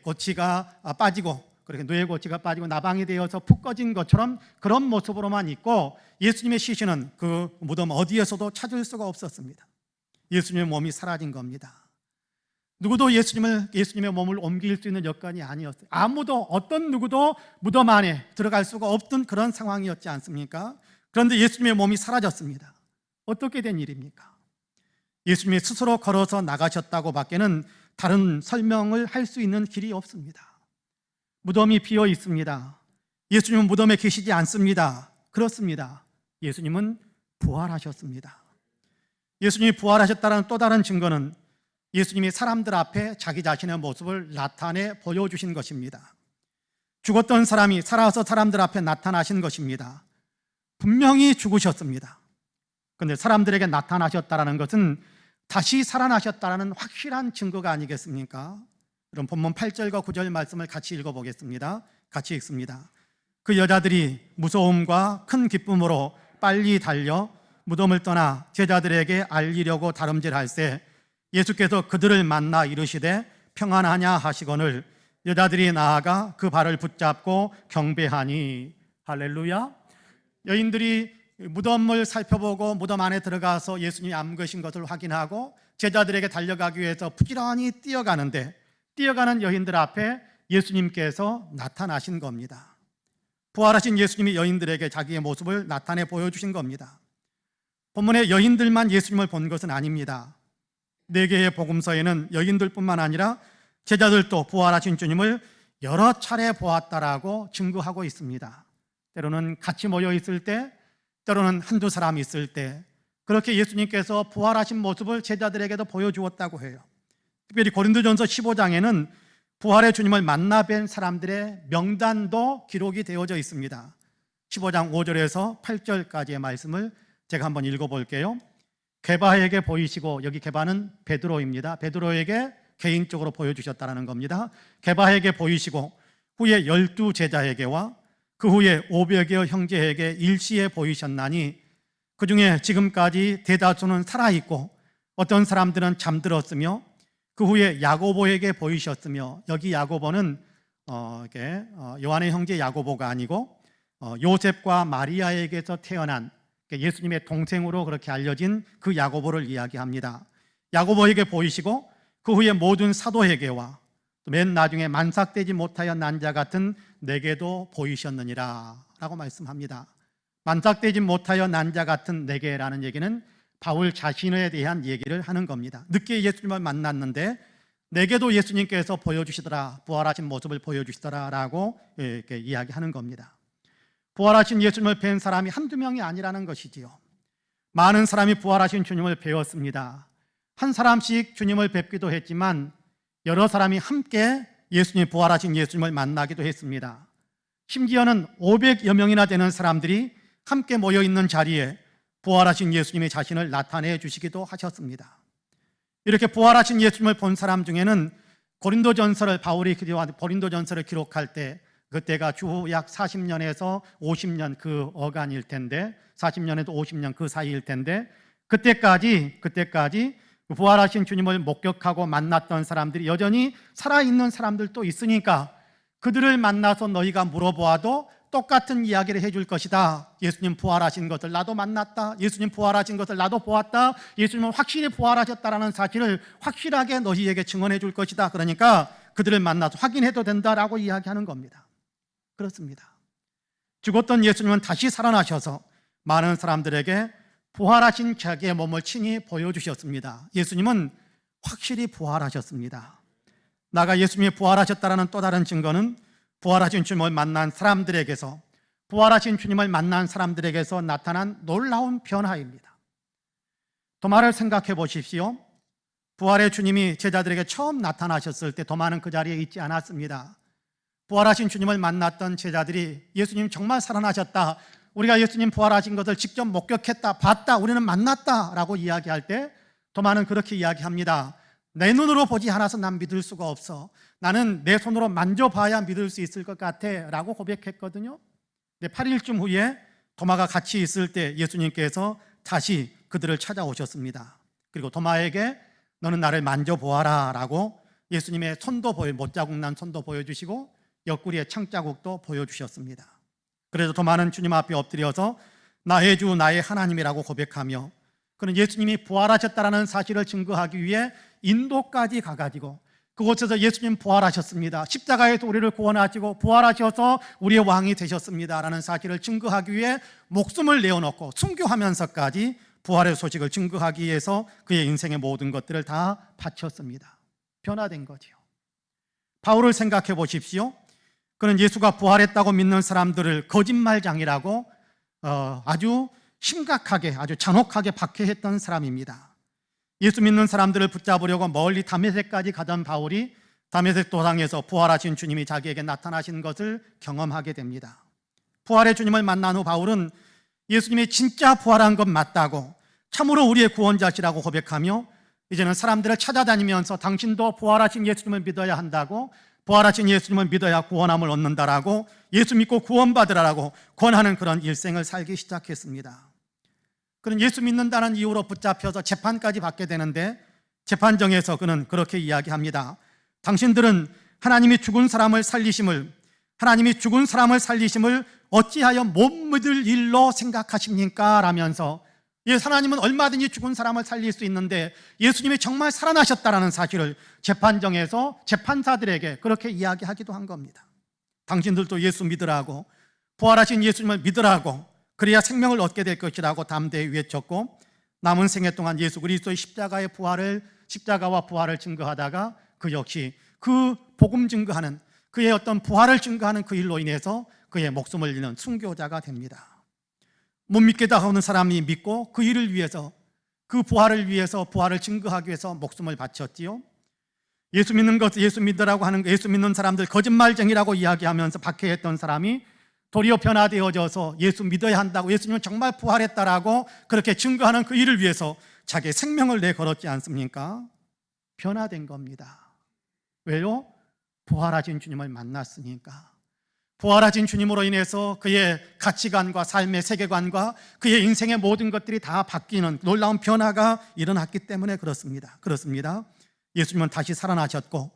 Speaker 1: 고치가 빠지고 그렇게 뇌고치가 빠지고 나방이 되어서 푹 꺼진 것처럼 그런 모습으로만 있고 예수님의 시신은 그 무덤 어디에서도 찾을 수가 없었습니다. 예수님의 몸이 사라진 겁니다. 누구도 예수님의 몸을 옮길 수 있는 여건이 아니었어요. 어떤 누구도 무덤 안에 들어갈 수가 없던 그런 상황이었지 않습니까? 그런데 예수님의 몸이 사라졌습니다. 어떻게 된 일입니까? 예수님이 스스로 걸어서 나가셨다고 밖에는 다른 설명을 할 수 있는 길이 없습니다. 무덤이 비어 있습니다. 예수님은 무덤에 계시지 않습니다. 그렇습니다. 예수님은 부활하셨습니다. 예수님이 부활하셨다는 또 다른 증거는 예수님이 사람들 앞에 자기 자신의 모습을 나타내 보여주신 것입니다. 죽었던 사람이 살아서 사람들 앞에 나타나신 것입니다. 분명히 죽으셨습니다. 그런데 사람들에게 나타나셨다는 것은 다시 살아나셨다는 확실한 증거가 아니겠습니까? 그럼 본문 8절과 9절 말씀을 같이 읽어보겠습니다. 같이 읽습니다. 그 여자들이 무서움과 큰 기쁨으로 빨리 달려 무덤을 떠나 제자들에게 알리려고 다름질할새 예수께서 그들을 만나 이르시되 평안하냐 하시거늘 여자들이 나아가 그 발을 붙잡고 경배하니. 할렐루야. 여인들이 무덤을 살펴보고 무덤 안에 들어가서 예수님이 암으신 것을 확인하고 제자들에게 달려가기 위해서 부지런히 뛰어가는 여인들 앞에 예수님께서 나타나신 겁니다. 부활하신 예수님이 여인들에게 자기의 모습을 나타내 보여주신 겁니다. 본문에 여인들만 예수님을 본 것은 아닙니다. 4개의 복음서에는 여인들뿐만 아니라 제자들도 부활하신 주님을 여러 차례 보았다라고 증거하고 있습니다. 때로는 같이 모여 있을 때, 때로는 한두 사람 있을 때, 그렇게 예수님께서 부활하신 모습을 제자들에게도 보여주었다고 해요. 특별히 고린도전서 15장에는 부활의 주님을 만나 뵌 사람들의 명단도 기록이 되어져 있습니다. 15장 5절에서 8절까지의 말씀을 제가 한번 읽어볼게요. 게바에게 보이시고, 여기 게바는 베드로입니다. 베드로에게 개인적으로 보여주셨다는 겁니다. 게바에게 보이시고 후에 12 제자에게와 그 후에 500여 형제에게 일시에 보이셨나니 그 중에 지금까지 대다수는 살아있고 어떤 사람들은 잠들었으며 그 후에 야고보에게 보이셨으며, 여기 야고보는 요한의 형제 야고보가 아니고 요셉과 마리아에게서 태어난 예수님의 동생으로 그렇게 알려진 그 야고보를 이야기합니다. 야고보에게 보이시고 그 후에 모든 사도에게와 맨 나중에 만삭되지 못하여 난 자 같은 내게도 보이셨느니라 라고 말씀합니다. 만삭되지 못하여 난 자 같은 내게라는 얘기는 바울 자신에 대한 얘기를 하는 겁니다. 늦게 예수님을 만났는데 내게도 예수님께서 보여주시더라, 부활하신 모습을 보여주시더라 라고 이렇게 이야기하는 겁니다. 부활하신 예수님을 뵌 사람이 한두 명이 아니라는 것이지요. 많은 사람이 부활하신 주님을 배웠습니다. 한 사람씩 주님을 뵙기도 했지만 여러 사람이 함께 부활하신 예수님을 만나기도 했습니다. 심지어는 500여 명이나 되는 사람들이 함께 모여있는 자리에 부활하신 예수님이 자신을 나타내 주시기도 하셨습니다. 이렇게 부활하신 예수님을 본 사람 중에는 바울이 고린도전서를 기록할 때, 그때가 주 약 40년에서 50년 그 어간일 텐데, 40년에서 50년 그 사이일 텐데, 그때까지 부활하신 주님을 목격하고 만났던 사람들이 여전히 살아있는 사람들도 있으니까 그들을 만나서 너희가 물어보아도 똑같은 이야기를 해줄 것이다. 예수님 부활하신 것을 나도 만났다. 예수님 부활하신 것을 나도 보았다. 예수님은 확실히 부활하셨다라는 사실을 확실하게 너희에게 증언해 줄 것이다. 그러니까 그들을 만나서 확인해도 된다라고 이야기하는 겁니다. 그렇습니다. 죽었던 예수님은 다시 살아나셔서 많은 사람들에게 부활하신 자기의 몸을 친히 보여주셨습니다. 예수님은 확실히 부활하셨습니다. 나가 예수님이 부활하셨다는 또 다른 증거는 부활하신 주님을 만난 사람들에게서 나타난 놀라운 변화입니다. 도마를 생각해 보십시오. 부활의 주님이 제자들에게 처음 나타나셨을 때 도마는 그 자리에 있지 않았습니다. 부활하신 주님을 만났던 제자들이 예수님 정말 살아나셨다, 우리가 예수님 부활하신 것을 직접 목격했다, 봤다, 우리는 만났다 라고 이야기할 때 도마는 그렇게 이야기합니다. 내 눈으로 보지 않아서 난 믿을 수가 없어. 나는 내 손으로 만져봐야 믿을 수 있을 것 같아 라고 고백했거든요. 근데 8일쯤 후에 도마가 같이 있을 때 예수님께서 다시 그들을 찾아오셨습니다. 그리고 도마에게 너는 나를 만져보아라 라고 예수님의 못자국 난 손도 보여주시고 옆구리의 창자국도 보여주셨습니다. 그래서 도마는 주님 앞에 엎드려서 나의 주 나의 하나님이라고 고백하며, 그는 예수님이 부활하셨다는 사실을 증거하기 위해 인도까지 가가지고 그곳에서 예수님 부활하셨습니다, 십자가에서 우리를 구원하시고 부활하셔서 우리의 왕이 되셨습니다 라는 사실을 증거하기 위해 목숨을 내어놓고 순교하면서까지 부활의 소식을 증거하기 위해서 그의 인생의 모든 것들을 다 바쳤습니다. 변화된 거지요. 바울을 생각해 보십시오. 그는 예수가 부활했다고 믿는 사람들을 거짓말장이라고 아주 심각하게, 아주 잔혹하게 박해했던 사람입니다. 예수 믿는 사람들을 붙잡으려고 멀리 다메섹까지 가던 바울이 다메섹 도상에서 부활하신 주님이 자기에게 나타나신 것을 경험하게 됩니다. 부활의 주님을 만난 후 바울은 예수님이 진짜 부활한 것 맞다고, 참으로 우리의 구원자시라고 고백하며 이제는 사람들을 찾아다니면서 당신도 부활하신 예수님을 믿어야 한다고, 부활하신 예수님을 믿어야 구원함을 얻는다라고, 예수 믿고 구원받으라고 권하는 그런 일생을 살기 시작했습니다. 그는 예수 믿는다는 이유로 붙잡혀서 재판까지 받게 되는데, 재판정에서 그는 그렇게 이야기합니다. 당신들은 하나님이 죽은 사람을 살리심을 어찌하여 못 믿을 일로 생각하십니까? 라면서, 하나님은 얼마든지 죽은 사람을 살릴 수 있는데 예수님이 정말 살아나셨다는 사실을 재판정에서 재판사들에게 그렇게 이야기하기도 한 겁니다. 당신들도 예수 믿으라고, 부활하신 예수님을 믿으라고, 그래야 생명을 얻게 될 것이라고 담대히 외쳤고, 남은 생애 동안 예수 그리스도의 십자가와 부활을 증거하다가 그 역시 그 복음 증거하는 그의 어떤 부활을 증거하는 그 일로 인해서 그의 목숨을 잃는 순교자가 됩니다. 못 믿게 하는 사람이 믿고 그 일을 위해서, 그 부활을 위해서, 부활을 증거하기 위해서 목숨을 바쳤지요. 예수 믿는 것, 예수 믿으라고 하는 예수 믿는 사람들 거짓말쟁이라고 이야기하면서 박해했던 사람이 도리어 변화되어져서 예수 믿어야 한다고, 예수님은 정말 부활했다라고 그렇게 증거하는 그 일을 위해서 자기의 생명을 내걸었지 않습니까? 변화된 겁니다. 왜요? 부활하신 주님을 만났으니까. 부활하신 주님으로 인해서 그의 가치관과 삶의 세계관과 그의 인생의 모든 것들이 다 바뀌는 놀라운 변화가 일어났기 때문에 그렇습니다. 예수님은 다시 살아나셨고,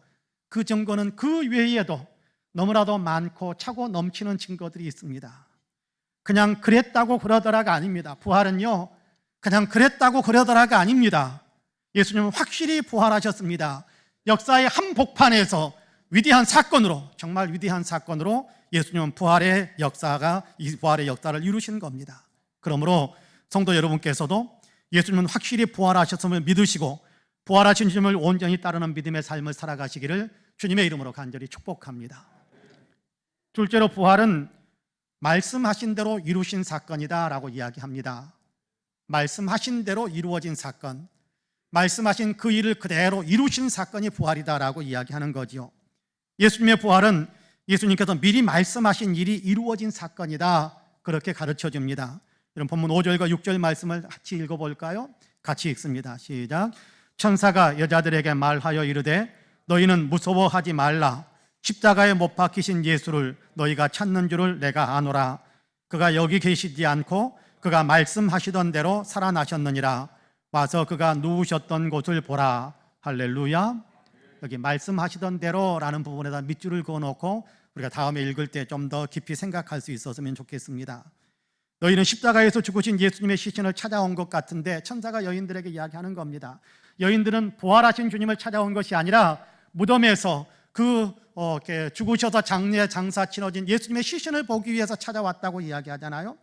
Speaker 1: 그 증거는 그 외에도 너무나도 많고 차고 넘치는 증거들이 있습니다. 그냥 그랬다고 그러더라가 아닙니다. 부활은요, 그냥 그랬다고 그러더라가 아닙니다. 예수님은 확실히 부활하셨습니다. 역사의 한복판에서 위대한 사건으로, 정말 위대한 사건으로 예수님은 이 부활의 역사를 이루신 겁니다. 그러므로 성도 여러분께서도 예수님은 확실히 부활하셨음을 믿으시고 부활하신 주님을 온전히 따르는 믿음의 삶을 살아가시기를 주님의 이름으로 간절히 축복합니다. 둘째로, 부활은 말씀하신 대로 이루신 사건이다라고 이야기합니다. 말씀하신 대로 이루어진 사건, 말씀하신 그 일을 그대로 이루신 사건이 부활이다라고 이야기하는 거지요. 예수님의 부활은 예수님께서 미리 말씀하신 일이 이루어진 사건이다, 그렇게 가르쳐 줍니다. 이런 본문 5절과 6절 말씀을 같이 읽어볼까요? 같이 읽습니다. 시작. 천사가 여자들에게 말하여 이르되 너희는 무서워하지 말라. 십자가에 못 박히신 예수를 너희가 찾는 줄을 내가 아노라. 그가 여기 계시지 않고 그가 말씀하시던 대로 살아나셨느니라. 와서 그가 누우셨던 곳을 보라. 할렐루야. 여기 말씀하시던 대로라는 부분에다 밑줄을 그어놓고 우리가 다음에 읽을 때 좀 더 깊이 생각할 수 있었으면 좋겠습니다. 너희는 십자가에서 죽으신 예수님의 시신을 찾아온 것 같은데, 천사가 여인들에게 이야기하는 겁니다. 여인들은 부활하신 주님을 찾아온 것이 아니라 무덤에서 죽으셔서 장사 치러진 예수님의 시신을 보기 위해서 찾아왔다고 이야기하잖아요.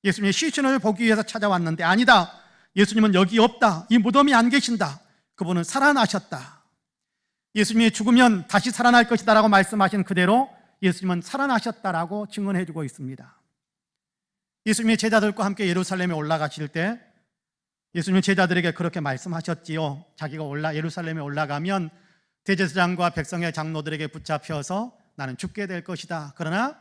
Speaker 1: 예수님의 시신을 보기 위해서 찾아왔는데, 아니다, 예수님은 여기 없다, 이 무덤이 안 계신다, 그분은 살아나셨다, 예수님이 죽으면 다시 살아날 것이다 라고 말씀하신 그대로 예수님은 살아나셨다라고 증언해 주고 있습니다. 예수님이 제자들과 함께 예루살렘에 올라가실 때 예수님은 제자들에게 그렇게 말씀하셨지요. 자기가 예루살렘에 올라가면 대제사장과 백성의 장로들에게 붙잡혀서 나는 죽게 될 것이다, 그러나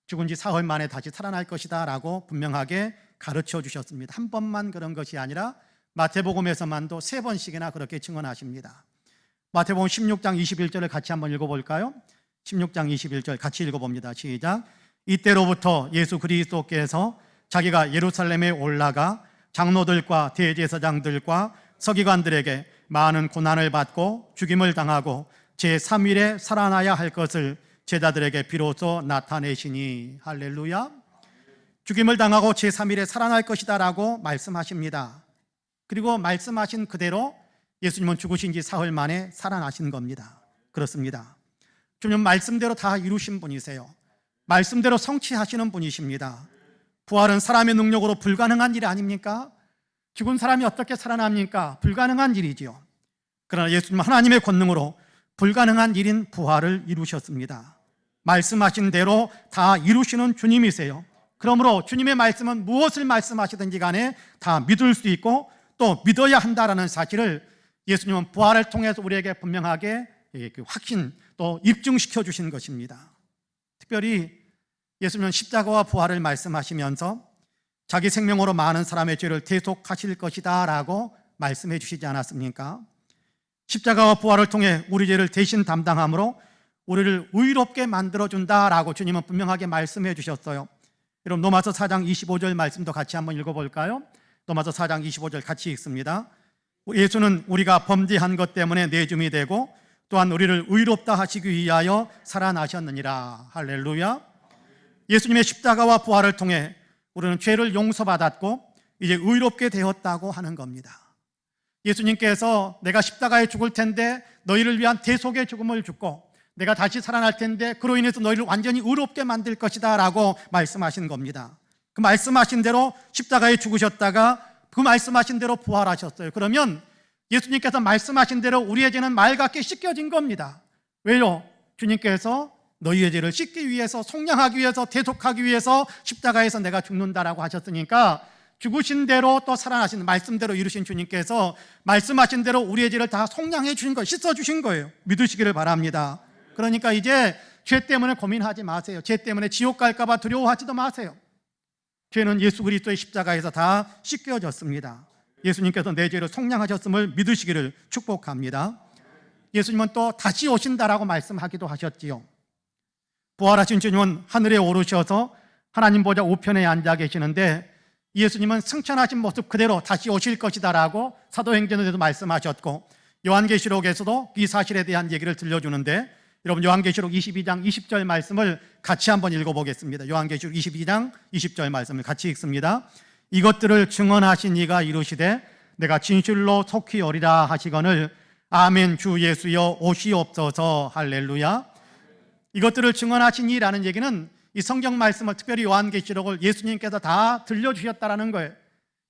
Speaker 1: 죽은 지 사흘 만에 다시 살아날 것이다 라고 분명하게 가르쳐 주셨습니다. 한 번만 그런 것이 아니라 마태복음에서만도 3번씩이나 그렇게 증언하십니다. 마태복음 16장 21절을 같이 한번 읽어볼까요? 16장 21절 같이 읽어봅니다. 시작. 이때로부터 예수 그리스도께서 자기가 예루살렘에 올라가 장로들과 대제사장들과 서기관들에게 많은 고난을 받고 죽임을 당하고 제3일에 살아나야 할 것을 제자들에게 비로소 나타내시니. 할렐루야. 죽임을 당하고 제3일에 살아날 것이다 라고 말씀하십니다. 그리고 말씀하신 그대로 예수님은 죽으신 지 사흘 만에 살아나신 겁니다. 그렇습니다. 주님은 말씀대로 다 이루신 분이세요. 말씀대로 성취하시는 분이십니다. 부활은 사람의 능력으로 불가능한 일 아닙니까? 죽은 사람이 어떻게 살아납니까? 불가능한 일이지요. 그러나 예수님은 하나님의 권능으로 불가능한 일인 부활을 이루셨습니다. 말씀하신 대로 다 이루시는 주님이세요. 그러므로 주님의 말씀은 무엇을 말씀하시든지 간에 다 믿을 수 있고 또 믿어야 한다라는 사실을 예수님은 부활을 통해서 우리에게 분명하게 확신 또 입증시켜 주신 것입니다. 특별히 예수님은 십자가와 부활을 말씀하시면서 자기 생명으로 많은 사람의 죄를 대속하실 것이다 라고 말씀해 주시지 않았습니까? 십자가와 부활을 통해 우리 죄를 대신 담당함으로 우리를 의롭게 만들어준다라고 주님은 분명하게 말씀해 주셨어요. 여러분, 로마서 4장 25절 말씀도 같이 한번 읽어볼까요? 로마서 4장 25절 같이 읽습니다. 예수는 우리가 범죄한 것 때문에 내줌이 되고 또한 우리를 의롭다 하시기 위하여 살아나셨느니라. 할렐루야. 예수님의 십자가와 부활을 통해 우리는 죄를 용서받았고 이제 의롭게 되었다고 하는 겁니다. 예수님께서 내가 십자가에 죽을 텐데 너희를 위한 대속의 죽음을 죽고 내가 다시 살아날 텐데 그로 인해서 너희를 완전히 의롭게 만들 것이다 라고 말씀하신 겁니다. 그 말씀하신 대로 십자가에 죽으셨다가 그 말씀하신 대로 부활하셨어요. 그러면 예수님께서 말씀하신 대로 우리의 죄는 말 같게 씻겨진 겁니다. 왜요? 주님께서 너희의 죄를 씻기 위해서, 속량하기 위해서, 대속하기 위해서 십자가에서 내가 죽는다라고 하셨으니까 죽으신 대로 또 살아나신 말씀대로 이루신 주님께서 말씀하신 대로 우리의 죄를 다 속량해 주신 거예요. 씻어 주신 거예요. 믿으시기를 바랍니다. 그러니까 이제 죄 때문에 고민하지 마세요. 죄 때문에 지옥 갈까 봐 두려워하지도 마세요. 죄는 예수 그리스도의 십자가에서 다 씻겨졌습니다. 예수님께서 내 죄를 속량하셨음을 믿으시기를 축복합니다. 예수님은 또 다시 오신다라고 말씀하기도 하셨지요. 부활하신 주님은 하늘에 오르셔서 하나님 보좌 우편에 앉아 계시는데 예수님은 승천하신 모습 그대로 다시 오실 것이다라고 사도행전에도 말씀하셨고 요한계시록에서도 이 사실에 대한 얘기를 들려주는데 여러분 요한계시록 22장 20절 말씀을 같이 한번 읽어보겠습니다. 요한계시록 22장 20절 말씀을 같이 읽습니다. 이것들을 증언하신 이가 이르시되 내가 진실로 속히 오리라 하시거늘 아멘 주 예수여 오시옵소서 할렐루야. 이것들을 증언하신 이라는 얘기는 이 성경 말씀을 특별히 요한계시록을 예수님께서 다 들려주셨다라는 거예요.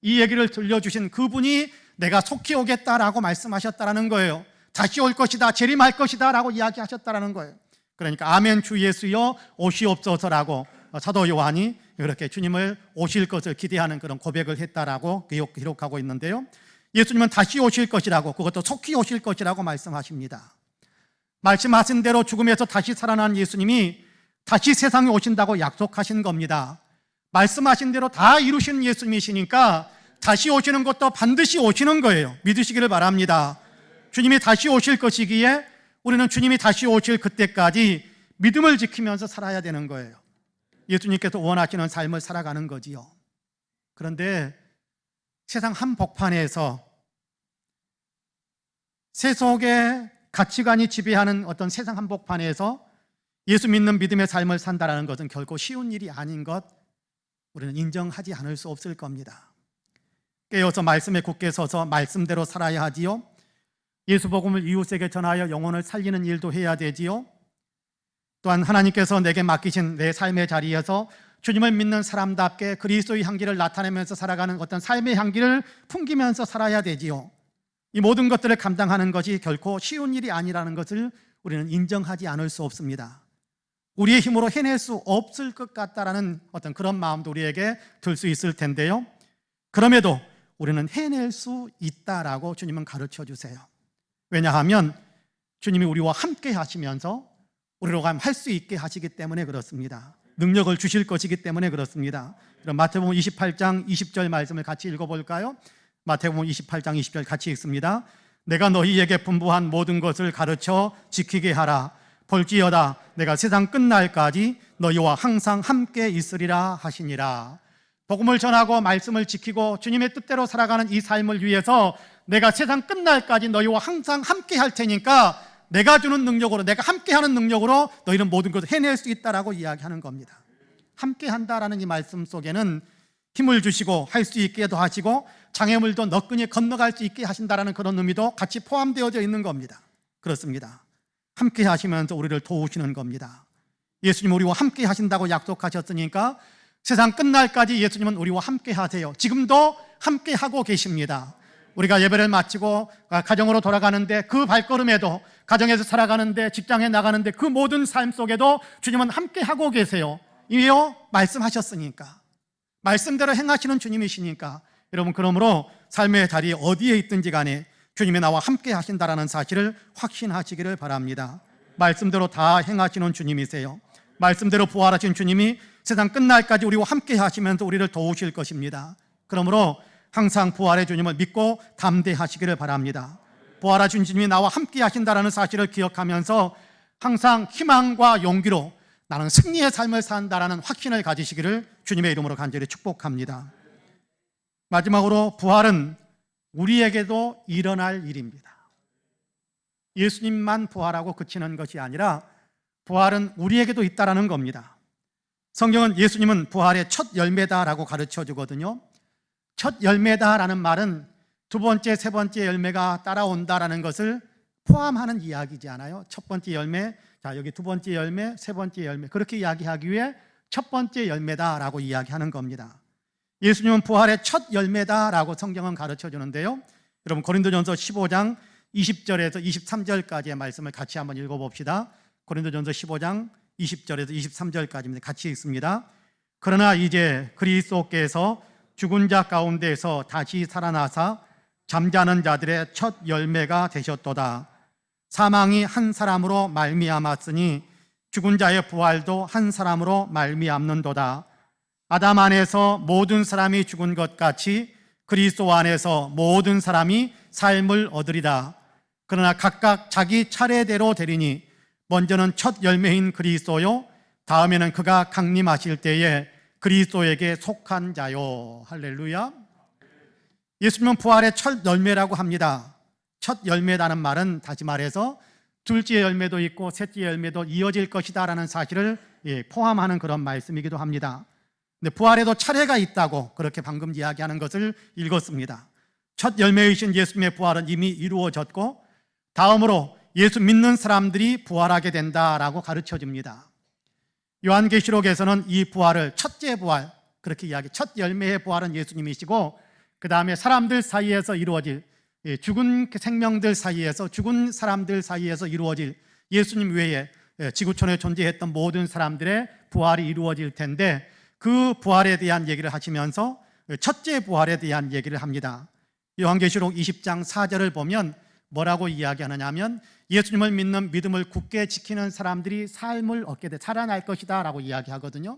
Speaker 1: 이 얘기를 들려주신 그분이 내가 속히 오겠다라고 말씀하셨다라는 거예요. 다시 올 것이다, 재림할 것이다 라고 이야기하셨다라는 거예요. 그러니까 아멘 주 예수여 오시옵소서라고 사도 요한이 그렇게 주님을 오실 것을 기대하는 그런 고백을 했다라고 기록하고 있는데요. 예수님은 다시 오실 것이라고, 그것도 속히 오실 것이라고 말씀하십니다. 말씀하신 대로 죽음에서 다시 살아난 예수님이 다시 세상에 오신다고 약속하신 겁니다. 말씀하신 대로 다 이루신 예수님이시니까 다시 오시는 것도 반드시 오시는 거예요. 믿으시기를 바랍니다. 주님이 다시 오실 것이기에 우리는 주님이 다시 오실 그때까지 믿음을 지키면서 살아야 되는 거예요. 예수님께서 원하시는 삶을 살아가는 거지요. 그런데 세상 한복판에서 세속의 가치관이 지배하는 어떤 세상 한복판에서 예수 믿는 믿음의 삶을 산다는 것은 결코 쉬운 일이 아닌 것 우리는 인정하지 않을 수 없을 겁니다. 깨어서 말씀에 굳게 서서 말씀대로 살아야 하지요. 예수 복음을 이웃에게 전하여 영혼을 살리는 일도 해야 되지요. 또한 하나님께서 내게 맡기신 내 삶의 자리에서 주님을 믿는 사람답게 그리스도의 향기를 나타내면서 살아가는 어떤 삶의 향기를 풍기면서 살아야 되지요. 이 모든 것들을 감당하는 것이 결코 쉬운 일이 아니라는 것을 우리는 인정하지 않을 수 없습니다. 우리의 힘으로 해낼 수 없을 것 같다라는 어떤 그런 마음도 우리에게 들 수 있을 텐데요. 그럼에도 우리는 해낼 수 있다라고 주님은 가르쳐 주세요. 왜냐하면 주님이 우리와 함께 하시면서 우리로 할 수 있게 하시기 때문에 그렇습니다. 능력을 주실 것이기 때문에 그렇습니다. 그럼 마태복음 28장 20절 말씀을 같이 읽어볼까요? 마태복음 28장 20절 같이 읽습니다. 내가 너희에게 분부한 모든 것을 가르쳐 지키게 하라. 볼지어다 내가 세상 끝날까지 너희와 항상 함께 있으리라 하시니라. 복음을 전하고 말씀을 지키고 주님의 뜻대로 살아가는 이 삶을 위해서 내가 세상 끝날까지 너희와 항상 함께 할 테니까 내가 주는 능력으로, 내가 함께하는 능력으로 너희는 모든 것을 해낼 수 있다라고 이야기하는 겁니다. 함께한다라는 이 말씀 속에는 힘을 주시고 할 수 있게도 하시고 장애물도 너끈히 건너갈 수 있게 하신다라는 그런 의미도 같이 포함되어져 있는 겁니다. 그렇습니다. 함께 하시면서 우리를 도우시는 겁니다. 예수님 우리와 함께 하신다고 약속하셨으니까 세상 끝날까지 예수님은 우리와 함께 하세요. 지금도 함께 하고 계십니다. 우리가 예배를 마치고 가정으로 돌아가는데 그 발걸음에도, 가정에서 살아가는데, 직장에 나가는데 그 모든 삶 속에도 주님은 함께 하고 계세요. 이요 말씀하셨으니까, 말씀대로 행하시는 주님이시니까 여러분, 그러므로 삶의 자리에 어디에 있든지 간에 주님이 나와 함께 하신다라는 사실을 확신하시기를 바랍니다. 말씀대로 다 행하시는 주님이세요. 말씀대로 부활하신 주님이 세상 끝날까지 우리와 함께 하시면서 우리를 도우실 것입니다. 그러므로 항상 부활의 주님을 믿고 담대하시기를 바랍니다. 부활하신 주님이 나와 함께 하신다라는 사실을 기억하면서 항상 희망과 용기로 나는 승리의 삶을 산다라는 확신을 가지시기를 주님의 이름으로 간절히 축복합니다. 마지막으로 부활은 우리에게도 일어날 일입니다. 예수님만 부활하고 그치는 것이 아니라 부활은 우리에게도 있다라는 겁니다. 성경은 예수님은 부활의 첫 열매다라고 가르쳐 주거든요. 첫 열매다라는 말은 두 번째, 세 번째 열매가 따라온다라는 것을 포함하는 이야기지 않아요? 첫 번째 열매, 자 여기 두 번째 열매, 세 번째 열매, 그렇게 이야기하기 위해 첫 번째 열매다라고 이야기하는 겁니다. 예수님은 부활의 첫 열매다라고 성경은 가르쳐 주는데요. 여러분 고린도전서 15장 20절에서 23절까지의 말씀을 같이 한번 읽어봅시다. 고린도전서 15장 20절에서 23절까지입니다. 같이 읽습니다. 그러나 이제 그리스도께서 죽은 자 가운데서 다시 살아나사 잠자는 자들의 첫 열매가 되셨도다. 사망이 한 사람으로 말미암았으니 죽은 자의 부활도 한 사람으로 말미암는도다. 아담 안에서 모든 사람이 죽은 것 같이 그리스도 안에서 모든 사람이 삶을 얻으리라. 그러나 각각 자기 차례대로 되리니 먼저는 첫 열매인 그리스도요, 다음에는 그가 강림하실 때에 그리스도에게 속한 자요. 할렐루야. 예수님은 부활의 첫 열매라고 합니다. 첫 열매라는 말은 다시 말해서 둘째 열매도 있고 셋째 열매도 이어질 것이다 라는 사실을 포함하는 그런 말씀이기도 합니다. 근데 부활에도 차례가 있다고 그렇게 방금 이야기하는 것을 읽었습니다. 첫 열매이신 예수님의 부활은 이미 이루어졌고 다음으로 예수 믿는 사람들이 부활하게 된다라고 가르쳐집니다. 요한계시록에서는 이 부활을 첫째 부활 그렇게 첫 열매의 부활은 예수님이시고 그 다음에 사람들 사이에서 이루어질 죽은 생명들 사이에서 죽은 사람들 사이에서 이루어질 예수님 외에 지구촌에 존재했던 모든 사람들의 부활이 이루어질 텐데 그 부활에 대한 얘기를 하시면서 첫째 부활에 대한 얘기를 합니다. 요한계시록 20장 4절을 보면 뭐라고 이야기하느냐 하면 예수님을 믿는 믿음을 굳게 지키는 사람들이 삶을 얻게 돼 살아날 것이다 라고 이야기하거든요.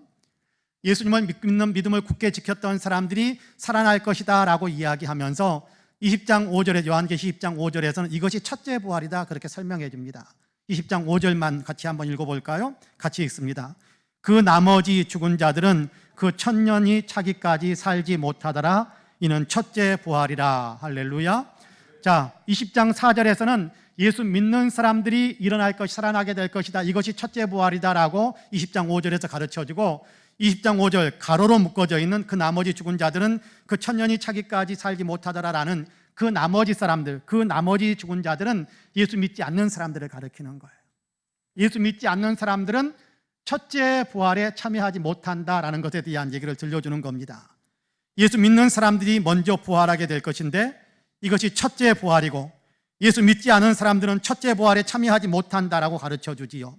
Speaker 1: 예수님을 믿는 믿음을 굳게 지켰던 사람들이 살아날 것이다 라고 이야기하면서 20장 5절에 요한계시 20장 5절에서는 이것이 첫째 부활이다 그렇게 설명해 줍니다. 20장 5절만 같이 한번 읽어볼까요? 같이 읽습니다. 그 나머지 죽은 자들은 그 천년이 차기까지 살지 못하더라. 이는 첫째 부활이라. 할렐루야. 자, 20장 4절에서는 예수 믿는 사람들이 일어날 것이 살아나게 될 것이다. 이것이 첫째 부활이다라고 20장 5절에서 가르쳐주고 20장 5절 가로로 묶어져 있는 그 나머지 죽은 자들은 그 천년이 차기까지 살지 못하더라라는 그 나머지 사람들, 그 나머지 죽은 자들은 예수 믿지 않는 사람들을 가리키는 거예요. 예수 믿지 않는 사람들은 첫째 부활에 참여하지 못한다라는 것에 대한 얘기를 들려주는 겁니다. 예수 믿는 사람들이 먼저 부활하게 될 것인데 이것이 첫째 부활이고 예수 믿지 않은 사람들은 첫째 부활에 참여하지 못한다라고 가르쳐 주지요.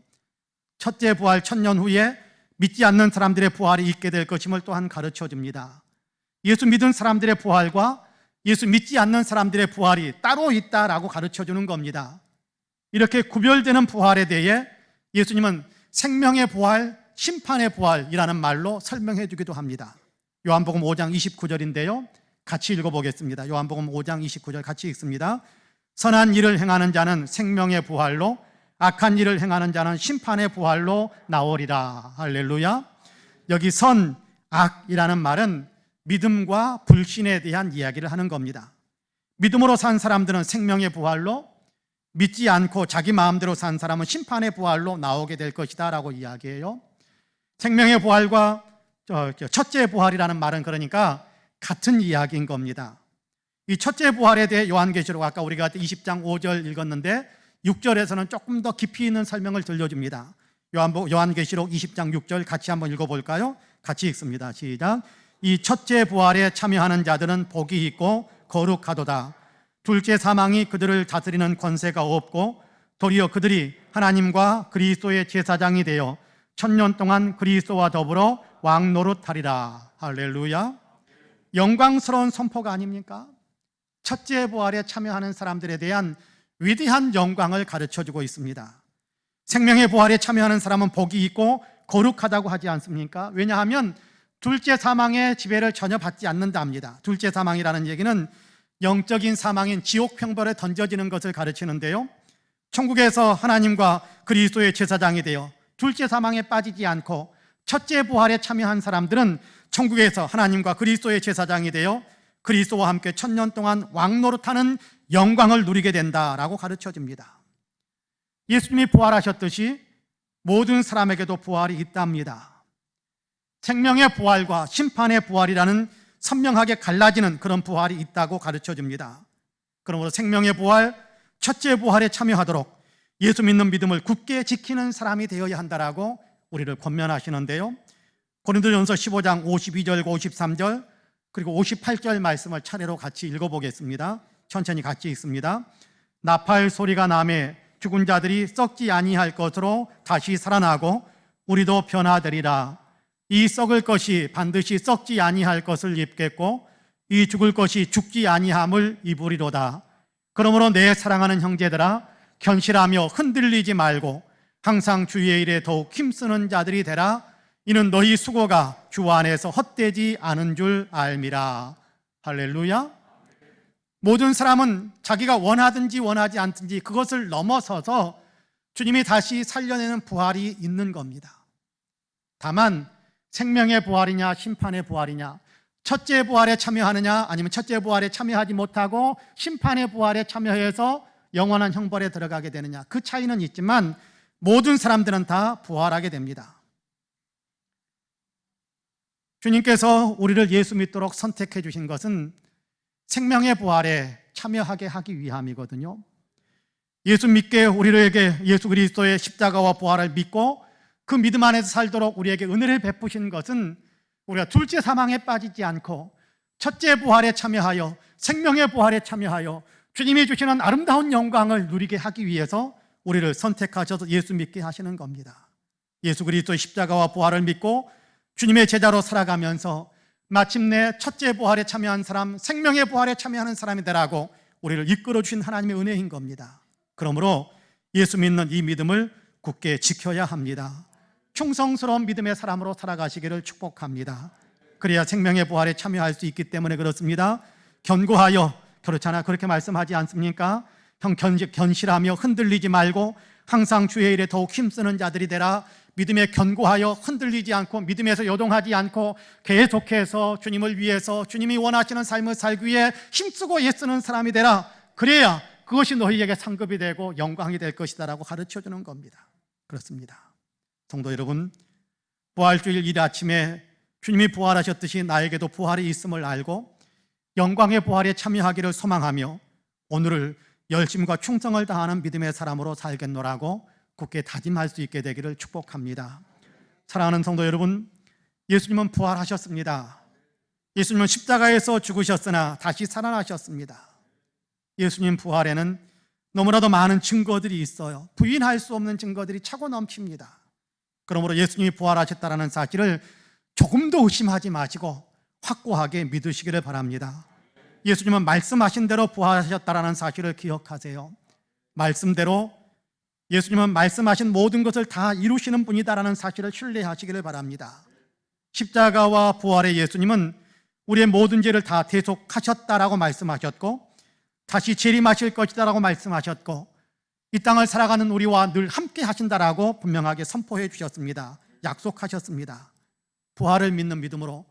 Speaker 1: 첫째 부활 천년 후에 믿지 않는 사람들의 부활이 있게 될 것임을 또한 가르쳐 줍니다. 예수 믿은 사람들의 부활과 예수 믿지 않는 사람들의 부활이 따로 있다라고 가르쳐 주는 겁니다. 이렇게 구별되는 부활에 대해 예수님은 생명의 부활, 심판의 부활이라는 말로 설명해 주기도 합니다. 요한복음 5장 29절인데요. 같이 읽어보겠습니다. 요한복음 5장 29절 같이 읽습니다. 선한 일을 행하는 자는 생명의 부활로 악한 일을 행하는 자는 심판의 부활로 나오리라. 할렐루야. 여기 선, 악이라는 말은 믿음과 불신에 대한 이야기를 하는 겁니다. 믿음으로 산 사람들은 생명의 부활로, 믿지 않고 자기 마음대로 산 사람은 심판의 부활로 나오게 될 것이다 라고 이야기해요. 생명의 부활과 첫째 부활이라는 말은 그러니까 같은 이야기인 겁니다. 이 첫째 부활에 대해 요한계시록 아까 우리가 20장 5절 읽었는데 6절에서는 조금 더 깊이 있는 설명을 들려줍니다. 요한계시록 20장 6절 같이 한번 읽어볼까요? 같이 읽습니다. 시작. 이 첫째 부활에 참여하는 자들은 복이 있고 거룩하도다. 둘째 사망이 그들을 다스리는 권세가 없고 도리어 그들이 하나님과 그리스도의 제사장이 되어 천년 동안 그리스도와 더불어 왕노릇하리라. 할렐루야. 영광스러운 선포가 아닙니까? 첫째 부활에 참여하는 사람들에 대한 위대한 영광을 가르쳐주고 있습니다. 생명의 부활에 참여하는 사람은 복이 있고 거룩하다고 하지 않습니까? 왜냐하면 둘째 사망의 지배를 전혀 받지 않는다 합니다. 둘째 사망이라는 얘기는 영적인 사망인 지옥 평벌에 던져지는 것을 가르치는데요. 천국에서 하나님과 그리스도의 제사장이 되어 둘째 사망에 빠지지 않고 첫째 부활에 참여한 사람들은 천국에서 하나님과 그리스도의 제사장이 되어 그리스도와 함께 천년 동안 왕노릇하는 영광을 누리게 된다라고 가르쳐집니다. 예수님이 부활하셨듯이 모든 사람에게도 부활이 있답니다. 생명의 부활과 심판의 부활이라는 선명하게 갈라지는 그런 부활이 있다고 가르쳐줍니다. 그러므로 생명의 부활, 첫째 부활에 참여하도록 예수 믿는 믿음을 굳게 지키는 사람이 되어야 한다라고 우리를 권면하시는데요. 고린도전서 15장 52절과 53절 그리고 58절 말씀을 차례로 같이 읽어보겠습니다. 천천히 같이 읽습니다. 나팔 소리가 나매 죽은 자들이 썩지 아니할 것으로 다시 살아나고 우리도 변화되리라. 이 썩을 것이 반드시 썩지 아니할 것을 입겠고 이 죽을 것이 죽지 아니함을 입으리로다. 그러므로 내 사랑하는 형제들아, 견실하며 흔들리지 말고 항상 주의 일에 더욱 힘쓰는 자들이 되라. 이는 너희 수고가 주 안에서 헛되지 않은 줄 알미라. 할렐루야. 모든 사람은 자기가 원하든지 원하지 않든지 그것을 넘어서서 주님이 다시 살려내는 부활이 있는 겁니다. 다만 생명의 부활이냐 심판의 부활이냐, 첫째 부활에 참여하느냐 아니면 첫째 부활에 참여하지 못하고 심판의 부활에 참여해서 영원한 형벌에 들어가게 되느냐, 그 차이는 있지만 모든 사람들은 다 부활하게 됩니다. 주님께서 우리를 예수 믿도록 선택해 주신 것은 생명의 부활에 참여하게 하기 위함이거든요. 예수 믿게 우리에게 예수 그리스도의 십자가와 부활을 믿고 그 믿음 안에서 살도록 우리에게 은혜를 베푸신 것은 우리가 둘째 사망에 빠지지 않고 첫째 부활에 참여하여 생명의 부활에 참여하여 주님이 주시는 아름다운 영광을 누리게 하기 위해서 우리를 선택하셔서 예수 믿게 하시는 겁니다. 예수 그리스도의 십자가와 부활을 믿고 주님의 제자로 살아가면서 마침내 첫째 부활에 참여한 사람, 생명의 부활에 참여하는 사람이 되라고 우리를 이끌어 주신 하나님의 은혜인 겁니다. 그러므로 예수 믿는 이 믿음을 굳게 지켜야 합니다. 충성스러운 믿음의 사람으로 살아가시기를 축복합니다. 그래야 생명의 부활에 참여할 수 있기 때문에 그렇습니다. 견고하여, 그렇잖아, 그렇게 말씀하지 않습니까? 견실하며 흔들리지 말고 항상 주의 일에 더욱 힘쓰는 자들이 되라. 믿음에 견고하여 흔들리지 않고 믿음에서 요동하지 않고 계속해서 주님을 위해서 주님이 원하시는 삶을 살기 위해 힘쓰고 애쓰는 사람이 되라. 그래야 그것이 너희에게 상급이 되고 영광이 될 것이다라고 가르쳐주는 겁니다. 그렇습니다. 성도 여러분, 부활주일 일 아침에 주님이 부활하셨듯이 나에게도 부활이 있음을 알고 영광의 부활에 참여하기를 소망하며 오늘을 열심과 충성을 다하는 믿음의 사람으로 살겠노라고 굳게 다짐할 수 있게 되기를 축복합니다. 사랑하는 성도 여러분, 예수님은 부활하셨습니다. 예수님은 십자가에서 죽으셨으나 다시 살아나셨습니다. 예수님 부활에는 너무나도 많은 증거들이 있어요. 부인할 수 없는 증거들이 차고 넘칩니다. 그러므로 예수님이 부활하셨다는 사실을 조금도 의심하지 마시고 확고하게 믿으시기를 바랍니다. 예수님은 말씀하신 대로 부활하셨다는 사실을 기억하세요. 말씀대로 예수님은 말씀하신 모든 것을 다 이루시는 분이다라는 사실을 신뢰하시기를 바랍니다. 십자가와 부활의 예수님은 우리의 모든 죄를 다 대속하셨다라고 말씀하셨고 다시 재림하실 것이다라고 말씀하셨고 이 땅을 살아가는 우리와 늘 함께 하신다라고 분명하게 선포해 주셨습니다. 약속하셨습니다. 부활을 믿는 믿음으로,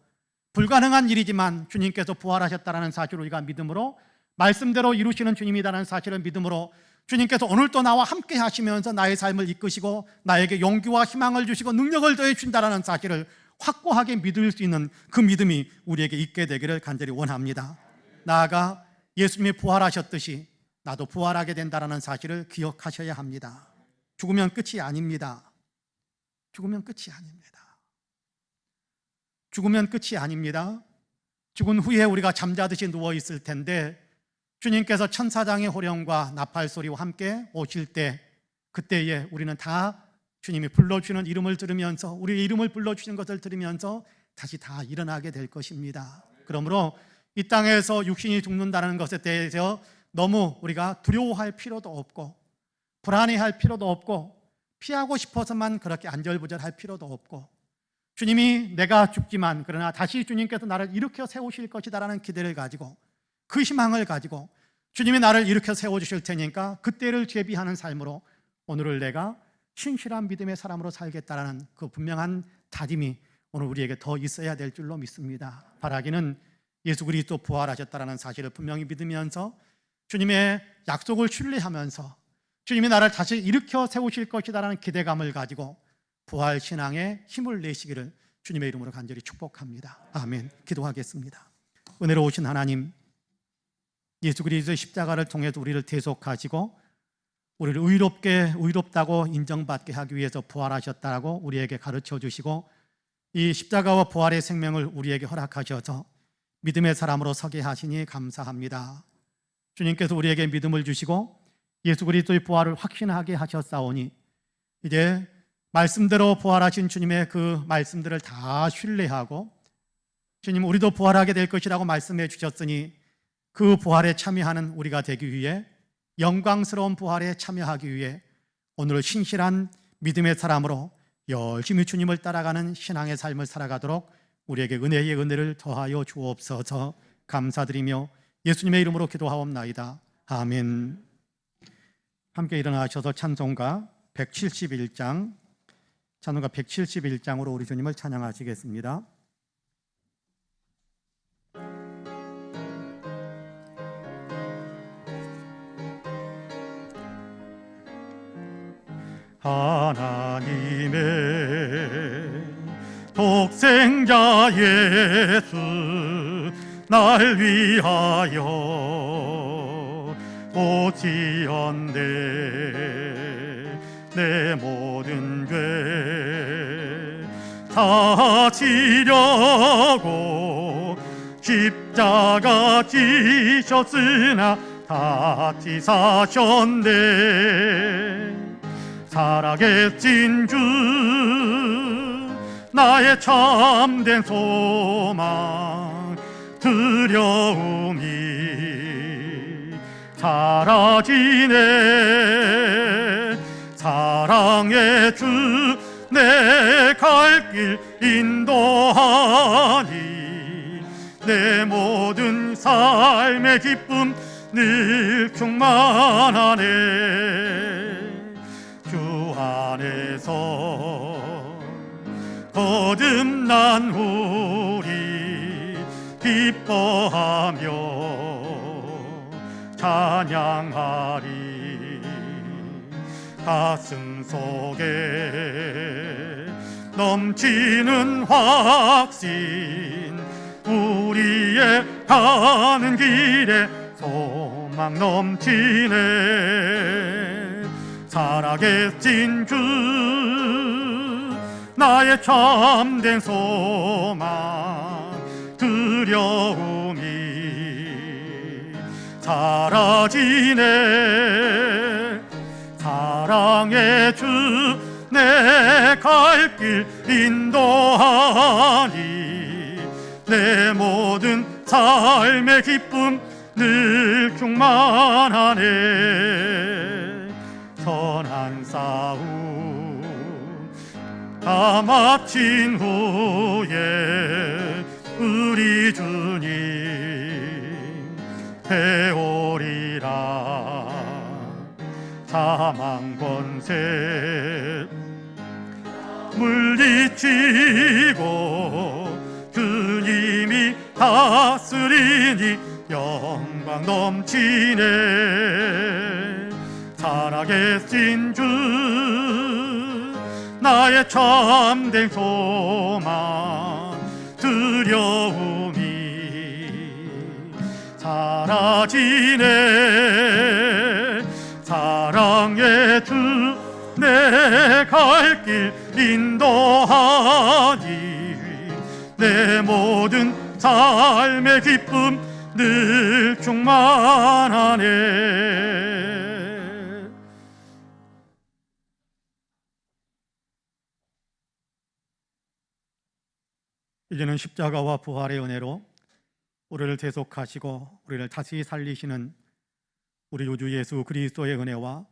Speaker 1: 불가능한 일이지만 주님께서 부활하셨다는 사실을 우리가 믿음으로, 말씀대로 이루시는 주님이라는 사실을 믿음으로 주님께서 오늘도 나와 함께 하시면서 나의 삶을 이끄시고 나에게 용기와 희망을 주시고 능력을 더해 주신다는 사실을 확고하게 믿을 수 있는 그 믿음이 우리에게 있게 되기를 간절히 원합니다. 나아가 예수님이 부활하셨듯이 나도 부활하게 된다는 사실을 기억하셔야 합니다. 죽으면 끝이 아닙니다. 죽으면 끝이 아닙니다. 죽으면 끝이 아닙니다. 죽은 후에 우리가 잠자듯이 누워 있을 텐데 주님께서 천사장의 호령과 나팔 소리와 함께 오실 때, 그때에 우리는 다 주님이 불러주는 이름을 들으면서, 우리의 이름을 불러주시는 것을 들으면서 다시 다 일어나게 될 것입니다. 그러므로 이 땅에서 육신이 죽는다는 것에 대해서 너무 우리가 두려워할 필요도 없고 불안해할 필요도 없고 피하고 싶어서만 그렇게 안절부절할 필요도 없고, 주님이 내가 죽지만 그러나 다시 주님께서 나를 일으켜 세우실 것이다라는 기대를 가지고, 그 희망을 가지고 주님이 나를 일으켜 세워주실 테니까 그때를 대비하는 삶으로 오늘을 내가 신실한 믿음의 사람으로 살겠다라는 그 분명한 다짐이 오늘 우리에게 더 있어야 될 줄로 믿습니다. 바라기는 예수 그리스도 부활하셨다라는 사실을 분명히 믿으면서 주님의 약속을 신뢰하면서 주님이 나를 다시 일으켜 세우실 것이다라는 기대감을 가지고 부활 신앙에 힘을 내시기를 주님의 이름으로 간절히 축복합니다. 아멘. 기도하겠습니다. 은혜로우신 하나님, 예수 그리스도의 십자가를 통해서 우리를 대속하시고 우리를 의롭다고 인정받게 하기 위해서 부활하셨다고 우리에게 가르쳐 주시고 이 십자가와 부활의 생명을 우리에게 허락하셔서 믿음의 사람으로 서게 하시니 감사합니다. 주님께서 우리에게 믿음을 주시고 예수 그리스도의 부활을 확신하게 하셨사오니 이제 말씀대로 부활하신 주님의 그 말씀들을 다 신뢰하고 주님 우리도 부활하게 될 것이라고 말씀해 주셨으니 그 부활에 참여하는 우리가 되기 위해 영광스러운 부활에 참여하기 위해 오늘 신실한 믿음의 사람으로 열심히 주님을 따라가는 신앙의 삶을 살아가도록 우리에게 은혜의 은혜를 더하여 주옵소서. 감사드리며 예수님의 이름으로 기도하옵나이다. 아멘. 함께 일어나셔서 찬송가 171장 찬송가 171장으로 우리 주님을 찬양하시겠습니다. 하나님의 독생자 예수 날 위하여 오시었네. 내 모든 죄 사시려고 십자가 지셨으나 다 지사셨네. 살아계신 주 나의 참된 소망 두려움이 사라지네. 사랑의 주 내 갈 길 인도하니 내 모든 삶의 기쁨 늘 충만하네. 주 안에서 거듭난 우리 기뻐하며 찬양하리. 가슴 속에 넘치는 확신 우리의 가는 길에 소망 넘치네. 살아계신 주 나의 참된 소망 두려움이 사라지네. 사랑의 주 내 갈 길 인도하니 내 모든 삶의 기쁨 늘 충만하네. 선한 싸움 다 마친 후에 우리 주님 배우리라. 사망 권세 물리치고 주님이 다스리니 영광 넘치네. 살아계신 주 나의 참된 소망 두려움이 사라지네. 사랑의 주 내 갈 길 인도하니 내 모든 삶의 기쁨 늘 충만하네. 이제는 십자가와 부활의 은혜로 우리를 대속하시고 우리를 다시 살리시는 우리 주 예수 그리스도의 은혜와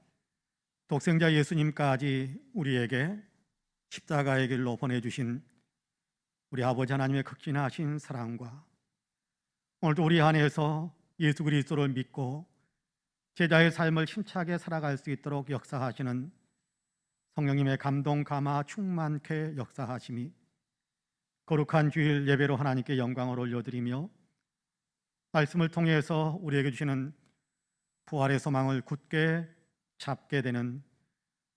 Speaker 1: 독생자 예수님까지 우리에게 십자가의 길로 보내주신 우리 아버지 하나님의 극진하신 사랑과 오늘도 우리 안에서 예수 그리스도를 믿고 제자의 삶을 힘차게 살아갈 수 있도록 역사하시는 성령님의 감동 감화 충만케 역사하심이 거룩한 주일 예배로 하나님께 영광을 올려드리며 말씀을 통해서 우리에게 주시는 부활의 소망을 굳게 잡게 되는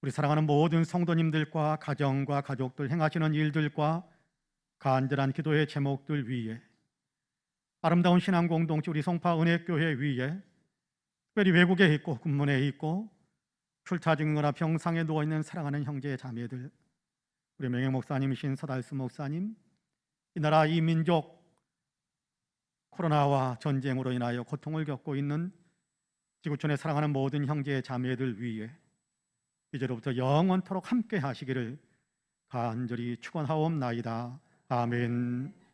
Speaker 1: 우리 사랑하는 모든 성도님들과 가정과 가족들 행하시는 일들과 간절한 기도의 제목들 위에 아름다운 신앙 공동체 우리 송파 은혜교회 위에 특별히 외국에 있고 군문에 있고 출타 중거나 병상에 누워있는 사랑하는 형제 자매들, 우리 명예 목사님이신 서달수 목사님, 이 나라 이 민족 코로나와 전쟁으로 인하여 고통을 겪고 있는 지구촌에 사랑하는 모든 형제 자매들 위해 이제로부터 영원토록 함께 하시기를 간절히 축원하옵나이다. 아멘.